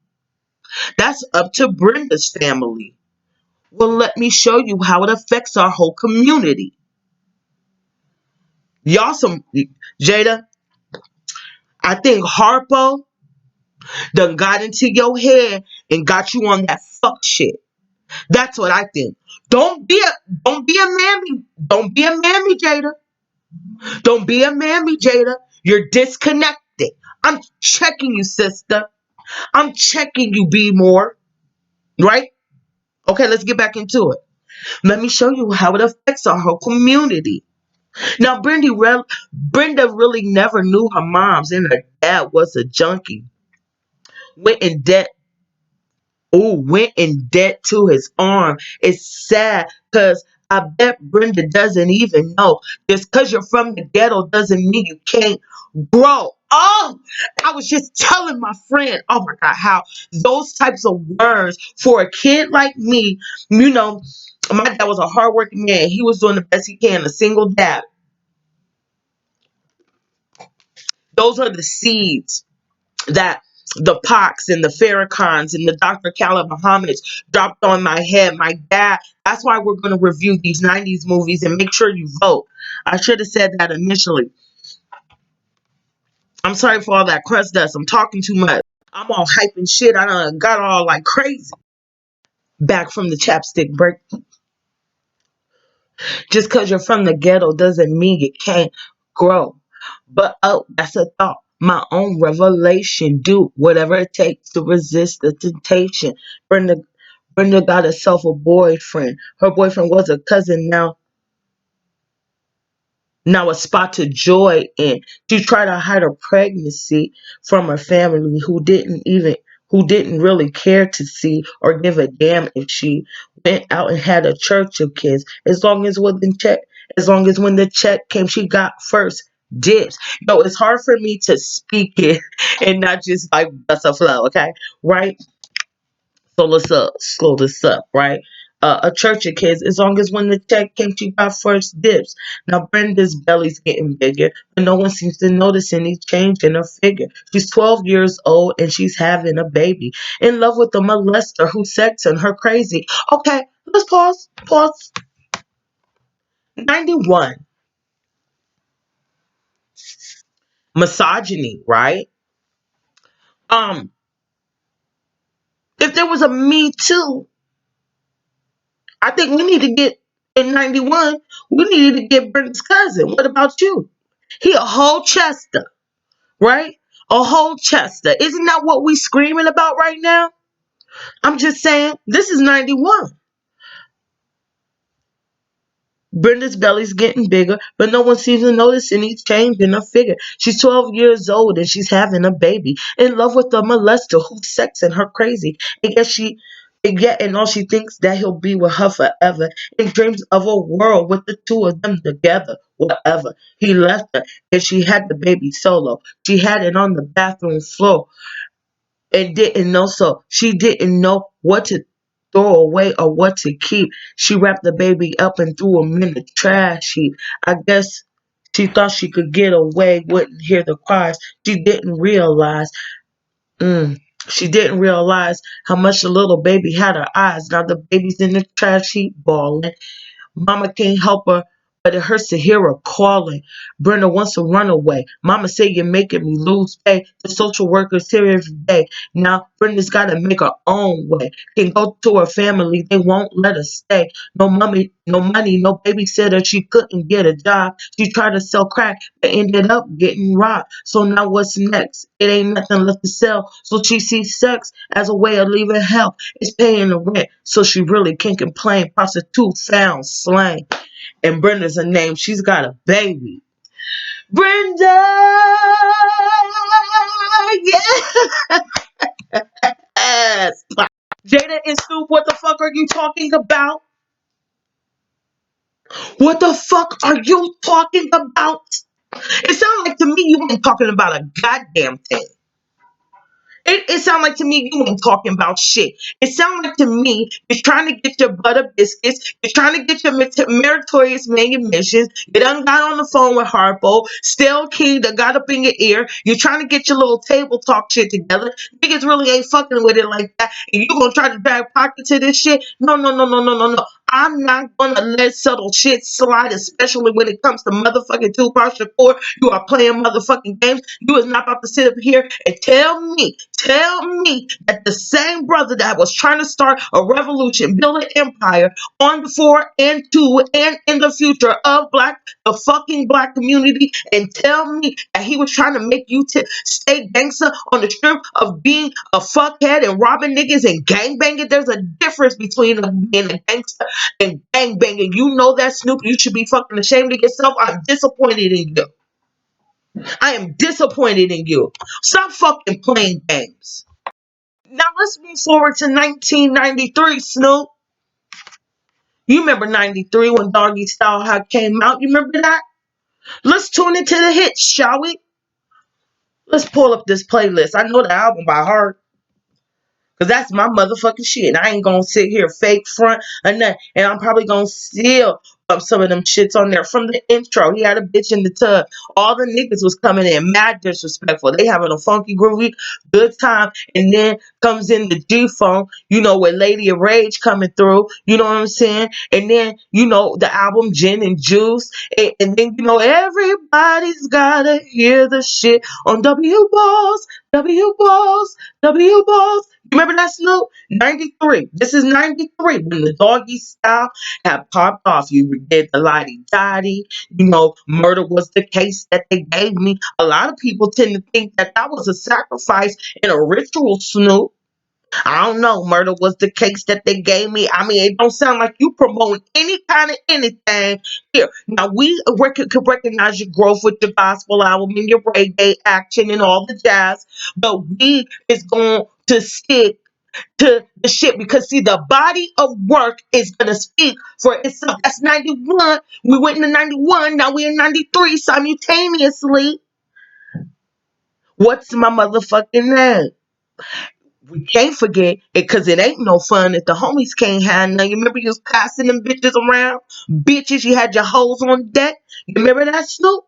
S1: That's up to Brenda's family. Well, let me show you how it affects our whole community. Y'all some Jada, I think Harpo done got into your head and got you on that fuck shit. That's what I think. Don't be a mammy. Don't be a mammy, Jada. Don't be a mammy, Jada. You're disconnected. I'm checking you, sister. I'm checking you, B More. Right? Okay, let's get back into it. Let me show you how it affects our whole community. Now, Brenda really never knew her moms, and her dad was a junkie. Went in debt. Oh, went in debt to his arm. It's sad because I bet Brenda doesn't even know. Just because you're from the ghetto doesn't mean you can't grow. Oh, I was just telling my friend, oh my God, how those types of words for a kid like me, you know, my dad was a hardworking man. He was doing the best he can, a single dad. Those are the seeds that the Pox and the Farrakhan's and the Dr. Khaled Muhammad's dropped on my head. My dad, that's why we're going to review these 90s movies and make sure you vote. I should have said that initially. I'm sorry for all that crust dust. I'm talking too much. I'm all hyping shit. I done got all like crazy. Back from the chapstick break. Just because you're from the ghetto doesn't mean you can't grow. But oh, that's a thought. My own revelation. Do whatever it takes to resist the temptation. Brenda got herself a boyfriend. Her boyfriend was a cousin now a spot to joy in. She tried to hide her pregnancy from her family who didn't really care to see or give a damn if she went out and had a church of kids. As long as when the check came, she got first dibs. No, it's hard for me to speak it and not just like bust a flow, okay? Right? So let's slow this up, right? A church of kids, as long as when the check came, she got first dibs. Now Brenda's belly's getting bigger, but no one seems to notice any change in her figure. She's 12 years old and she's having a baby. In love with a molester who's sexing her crazy. Okay, let's pause. Pause. 91. Misogyny, right? Um, if there was a Me Too, I think we need to get in 91, we needed to get Brenda's cousin. What about you? He a whole Chester, right? A whole Chester. Isn't that what we screaming about right now? I'm just saying, this is 91. Brenda's belly's getting bigger, but no one seems to notice any change in her figure. She's 12 years old and she's having a baby. In love with a molester who's sexing her crazy. And all she thinks that he'll be with her forever. And dreams of a world with the two of them together. Whatever. He left her and she had the baby solo. She had it on the bathroom floor and didn't know, so she didn't know what to throw away or what to keep. She wrapped the baby up and threw him in the trash heap. I guess she thought she could get away, wouldn't hear the cries. She didn't realize. Mm, she didn't realize how much the little baby had her eyes. Now the baby's in the trash heap bawling. Mama can't help her but it hurts to hear her calling. Brenda wants to run away. Mama say you're making me lose pay. The social worker's here every day. Now Brenda's gotta make her own way. Can go to her family, they won't let her stay. No money, no babysitter. She couldn't get a job. She tried to sell crack, but ended up getting robbed. So now what's next? It ain't nothing left to sell. So she sees sex as a way of leaving hell. It's paying the rent, so she really can't complain. Prostitute found slain. And Brenda's her name. She's got a baby. Brenda! Yes! Jada and Snoop, what the fuck are you talking about? What the fuck are you talking about? It sounds like to me you ain't talking about a goddamn thing. It sounds like to me you ain't talking about shit. It sounds like to me you're trying to get your butter biscuits. You're trying to get your meritorious manumissions. You done got on the phone with Harpo. Still key that got up in your ear. You're trying to get your little table talk shit together. Niggas really ain't fucking with it like that. And you gonna try to drag pocket to this shit? No, no, no, no, no, no, no. I'm not gonna let subtle shit slide, especially when it comes to motherfucking 2Pac Shakur. You are playing motherfucking games. You is not about to sit up here and tell me that the same brother that was trying to start a revolution, build an empire on before and to and in the future of the fucking black community, and tell me that he was trying to make you stay gangster on the strength of being a fuckhead and robbing niggas and gangbanging. There's a difference between being a gangster and gangbanging. You know that, Snoop. You should be fucking ashamed of yourself. I'm disappointed in you. I am disappointed in you. Stop fucking playing games. Now let's move forward to 1993, Snoop. You remember 93 when Doggy Style had came out? You remember that? Let's tune into the hits, shall we? Let's pull up this playlist. I know the album by heart. Cause that's my motherfucking shit. I ain't gonna sit here fake front or nothing. And I'm probably gonna steal some of them shits on there from the intro. He had a bitch in the tub. All the niggas was coming in mad disrespectful. They having a funky groovy good time. And then comes in the G-Funk, with Lady of Rage coming through. You know what I'm saying? And then, the album Gin and Juice. And then, everybody's gotta hear the shit on W Balls, W Balls, W Balls. You remember that, Snoop? 93. This is 93 when the Doggy Style had popped off. You did the Lottie Dottie. Murder was the case that they gave me. A lot of people tend to think that that was a sacrifice and a ritual, Snoop. I don't know. Murder was the case that they gave me. I mean, it don't sound like you promoting any kind of anything here. Now, we could recognize your growth with your gospel album and your reggae action and all the jazz, but we is going to stick to the shit because, see, the body of work is going to speak for itself. That's 91. We went into 91. Now we're in 93 simultaneously. What's my motherfucking name? We can't forget it because it ain't no fun if the homies can't have none. You remember you was passing them bitches around? Bitches, you had your hoes on deck. You remember that, Snoop?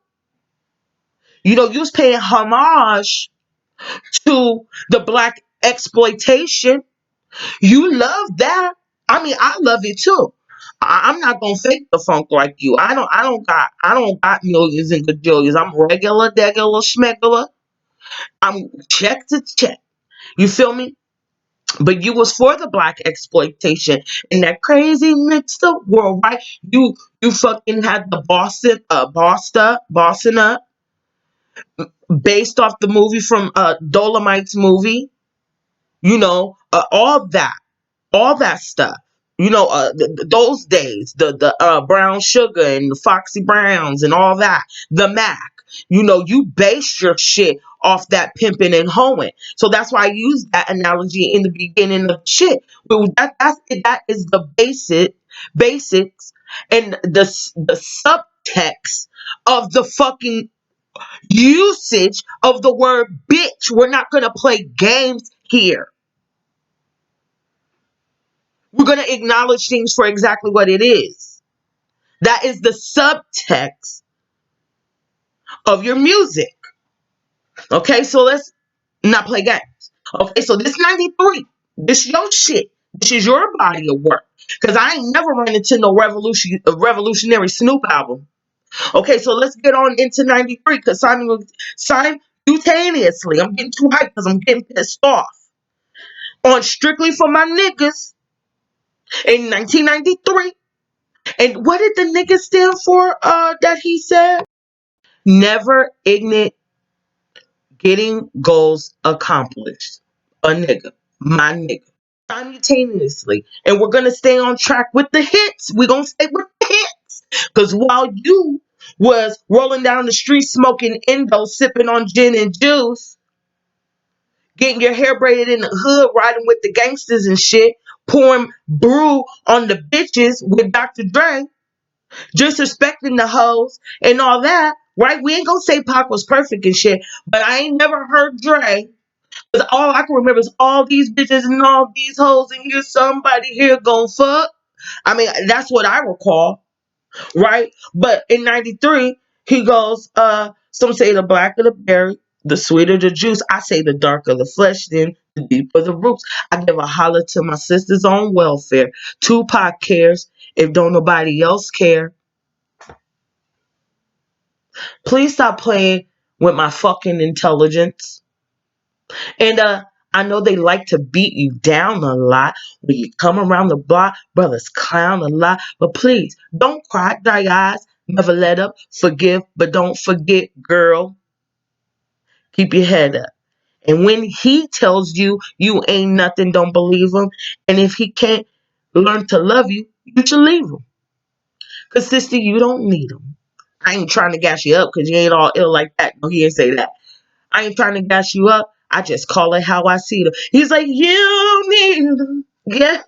S1: You was paying homage to the black exploitation. You love that. I mean, I love it too. I'm not gonna fake the funk like you. I don't got millions and gajillions. I'm regular, degular, schmegular. I'm check to check. You feel me? But you was for the black exploitation in that crazy mixed up world, right? You fucking had the Boston up, based off the movie from Dolomite's movie. All that stuff. Those days, the brown sugar and the Foxy Browns and all that, the Mac. You based your shit off that pimping and hoeing. So that's why I used that analogy in the beginning of shit. Well, that is the basics and the subtext of the fucking usage of the word bitch. We're not gonna play games here. We're going to acknowledge things for exactly what it is. That is the subtext of your music. Okay, so let's not play games. Okay, so this 93, this your shit. This is your body of work. Because I ain't never run into no revolutionary Snoop album. Okay, so let's get on into 93 because simultaneously, I'm getting too hyped because I'm getting pissed off. On Strictly for My Niggas in 1993. And what did the nigga stand for that he said? Never ignite getting goals accomplished. A nigga. My nigga. Simultaneously. And we're going to stay on track with the hits. We're going to stay with the hits. Because while you was rolling down the street smoking Indo, sipping on gin and juice, getting your hair braided in the hood, riding with the gangsters and shit, pouring brew on the bitches with Dr. Dre, disrespecting the hoes and all that, right? We ain't gonna say Pac was perfect and shit, but I ain't never heard Dre. Cause all I can remember is all these bitches and all these hoes, and here's somebody here gon' fuck. I mean, that's what I recall, right? But in 93, he goes, some say the blacker the berry, the sweeter the juice. I say the darker the flesh, then the deeper the roots. I give a holler to my sisters on welfare. 2Pac cares if don't nobody else care. Please stop playing with my fucking intelligence. And I know they like to beat you down a lot when you come around the block. Brothers clown a lot. But please, don't cry, dry your eyes. Never let up. Forgive, but don't forget, girl. Keep your head up. And when he tells you you ain't nothing, don't believe him. And if he can't learn to love you, you should leave him. Because, sister, you don't need him. I ain't trying to gas you up because you ain't all ill like that. No, he ain't say that. I ain't trying to gas you up. I just call it how I see it. He's like, you need him. Yes.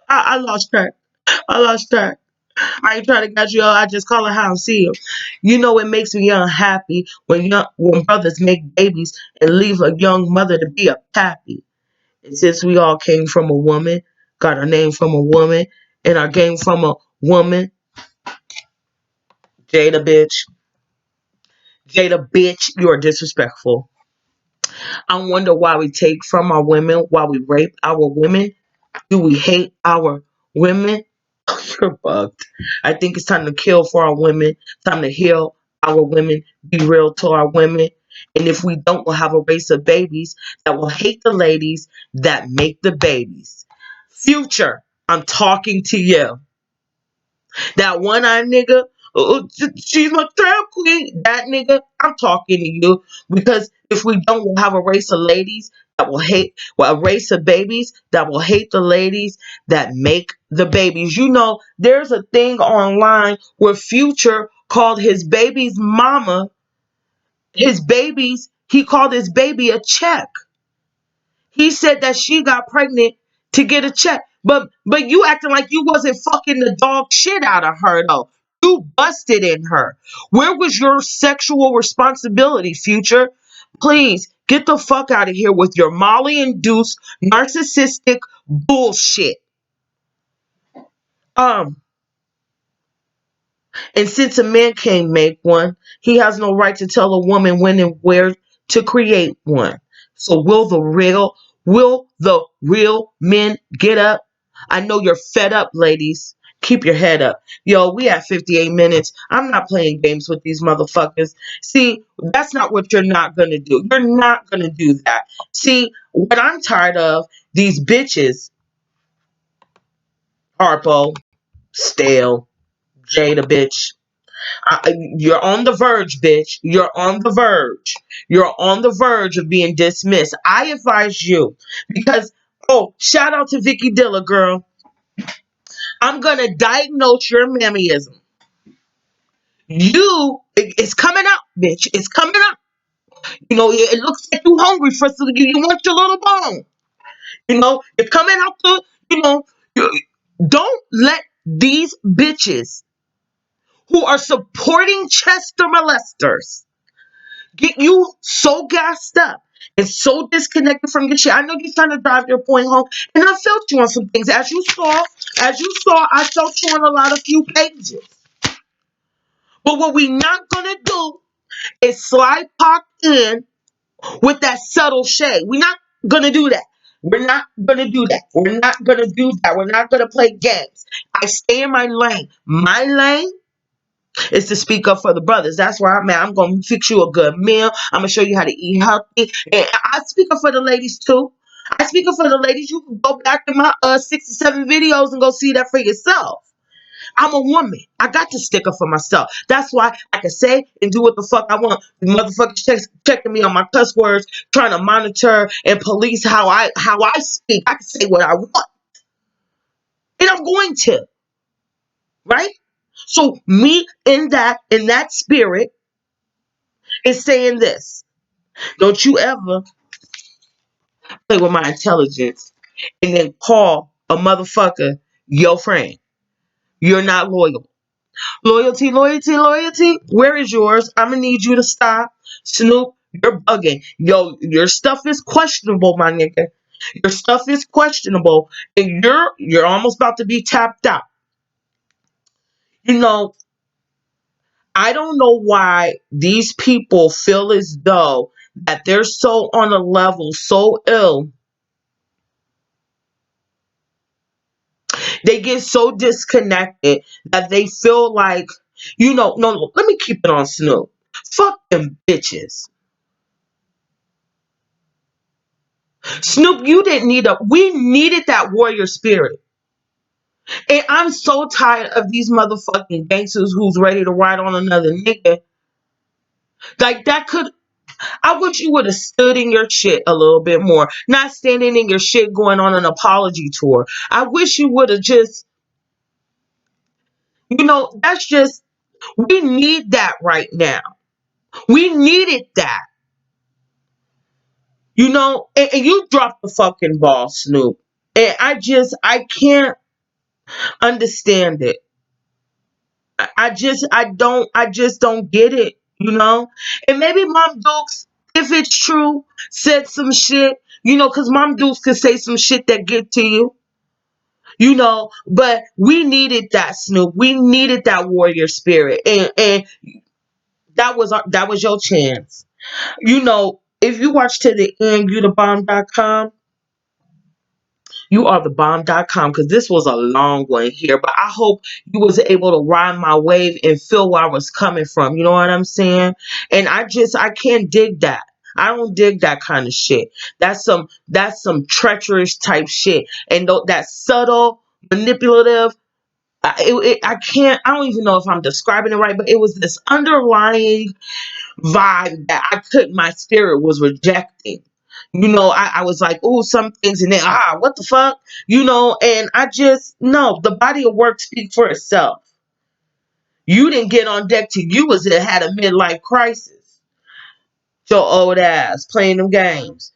S1: I lost track. I lost track. I ain't trying to gas you up. I just call it how I see it. You know, it makes me unhappy when brothers make babies and leave a young mother to be a pappy. And since we all came from a woman, got our name from a woman, and our game from a woman, Jada bitch. Jada bitch, you are disrespectful. I wonder why we take from our women, why we rape our women. Do we hate our women? You're bugged. I think it's time to kill for our women. Time to heal our women. Be real to our women. And if we don't, we'll have a race of babies that will hate the ladies that make the babies. Future, I'm talking to you. That one-eyed nigga, she's my trap queen. That nigga, I'm talking to you. Because if we don't, we'll have a race of ladies that will hate, well, a race of babies that will hate the ladies that make the babies. You know, there's a thing online where Future called his baby's mama, he called his baby a check. He said that she got pregnant to get a check. But you acting like you wasn't fucking the dog shit out of her though. You busted in her. Where was your sexual responsibility, Future? Please get the fuck out of here with your Molly induced narcissistic bullshit. Um And since a man can't make one, he has no right to tell a woman when and where to create one. So will the real men get up? I know you're fed up, ladies. Keep your head up. Yo, we at 58 minutes. I'm not playing games with these motherfuckers. See, that's not what you're not gonna do. You're not gonna do that. See, what I'm tired of, these bitches, Harpo, Stale, Jada bitch. You're on the verge, bitch. You're on the verge. You're on the verge of being dismissed. I advise you because, oh, shout out to Vicky Dilla, girl. I'm going to diagnose your mammyism. It's coming up, bitch. It's coming up. You know, it looks like you hungry for something. You want your little bone. You know, you're coming out to, you know, don't let these bitches who are supporting Chester molesters get you so gassed up and so disconnected from your shit. I know you're trying to drive your point home, and I felt you on some things. As you saw, I felt you on a lot of few pages. But what we not gonna do is slide Pac in with that subtle shade. We're not gonna do that. We're not gonna do that. We're not gonna do that. We're not gonna play games. I stay in my lane. My lane is to speak up for the brothers. That's where I'm at. I'm gonna fix you a good meal. I'm gonna show you how to eat healthy. And I speak up for the ladies too. I speak up for the ladies. You can go back to my 67 videos and go see that for yourself. I'm a woman. I got to stick up for myself. That's why I can say and do what the fuck I want. The motherfuckers checking me on my cuss words, trying to monitor and police how I speak. I can say what I want, and I'm going to. Right? So me in that spirit is saying this. Don't you ever play with my intelligence and then call a motherfucker your friend. You're not loyal. Loyalty, loyalty, loyalty. Where is yours? I'm gonna need you to stop. Snoop, you're bugging. Yo, your stuff is questionable, my nigga. Your stuff is questionable, and you're almost about to be tapped out. You know, I don't know why these people feel as though that they're so on a level, so ill. They get so disconnected that they feel like, no, let me keep it on Snoop. Fuck them bitches. Snoop, you didn't need we needed that warrior spirit. And I'm so tired of these motherfucking gangsters who's ready to ride on another nigga. Like that could, I wish you would have stood in your shit a little bit more. Not standing in your shit going on an apology tour. I wish you would have just, that's just, we need that right now. We needed that. And you dropped the fucking ball, Snoop. And I can't understand it. I just don't get it. And maybe Mom Dukes, if it's true, said some shit, because Mom Dukes could say some shit that get to you. But we needed that, Snoop. We needed that warrior spirit. And that was your chance. If you watch to the end, you the bomb.com. You are the bomb.com, because this was a long one here, but I hope you was able to ride my wave and feel where I was coming from. You know what I'm saying? And I can't dig that. I don't dig that kind of shit. That's some treacherous type shit. And that subtle, manipulative, I can't, I don't even know if I'm describing it right, but it was this underlying vibe that my spirit was rejecting. I was like, oh, some things, and then, what the fuck? And I just, no, the body of work speaks for itself. You didn't get on deck till you had a midlife crisis. Your old ass playing them games.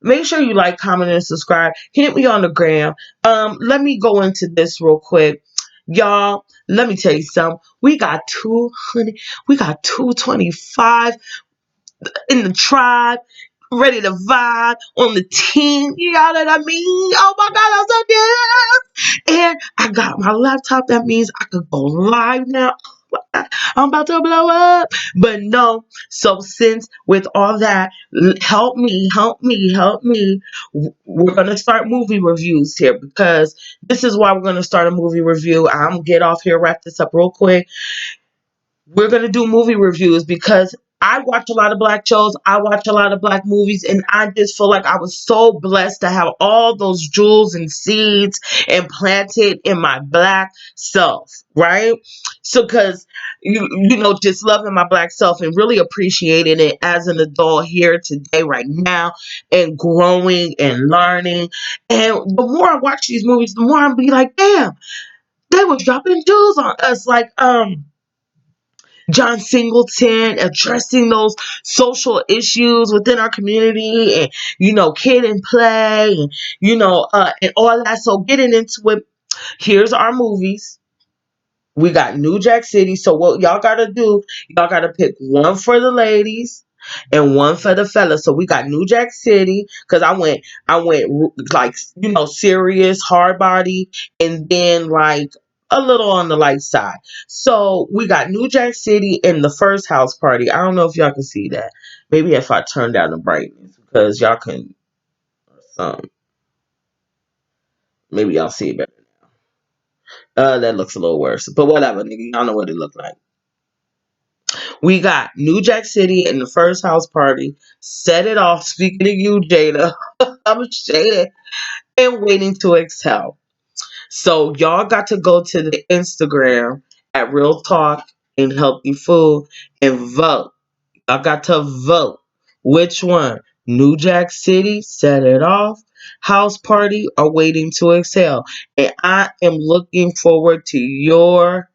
S1: Make sure you like, comment, and subscribe. Hit me on the gram. Let me go into this real quick. Y'all, let me tell you something. We got 225 in the tribe, ready to vibe on the team. You know what I mean? Oh my God, I'm so good. And I got my laptop. That means I could go live now. I'm about to blow up. But no, so since with all that, help me, help me, help me. We're going to start movie reviews here, because this is why we're going to start a movie review. I'm going to get off here, wrap this up real quick. We're going to do movie reviews because I watch a lot of black shows. I watch a lot of black movies, and I just feel like I was so blessed to have all those jewels and seeds implanted in my black self, right? So, because, just loving my black self and really appreciating it as an adult here today, right now, and growing and learning. And the more I watch these movies, the more I'm be like, damn, they were dropping jewels on us. Like, John Singleton addressing those social issues within our community, and kid and play, and and all that. So getting into it, here's our movies. We got New Jack City. So what y'all gotta do, y'all gotta pick one for the ladies and one for the fellas. So we got New Jack City, because I went like, serious, hard body, and then like a little on the light side. So we got New Jack City in the first house party. I don't know if y'all can see that. Maybe if I turn down the brightness, because y'all can, Maybe y'all see it better. That looks a little worse. But whatever, nigga. Y'all know what it looked like. We got New Jack City in the first house party. Set it off. Speaking of you, Jada. I'm Jada. And Waiting to Exhale. So y'all got to go to the Instagram at Real Talk and Healthy Food and vote. Y'all got to vote. Which one? New Jack City, Set It Off, House Party, or Waiting to Exhale? And I am looking forward to your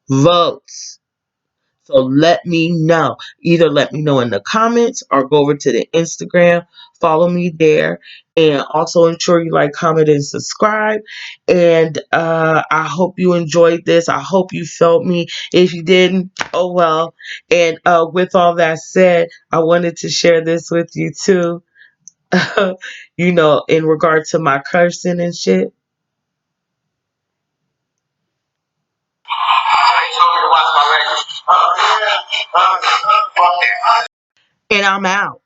S1: votes. So let me know. Either let me know in the comments or go over to the Instagram. Follow me there. And also ensure you like, comment, and subscribe. And I hope you enjoyed this. I hope you felt me. If you didn't, oh well. And with all that said, I wanted to share this with you too. You know, in regard to my cursing and shit. And I'm out.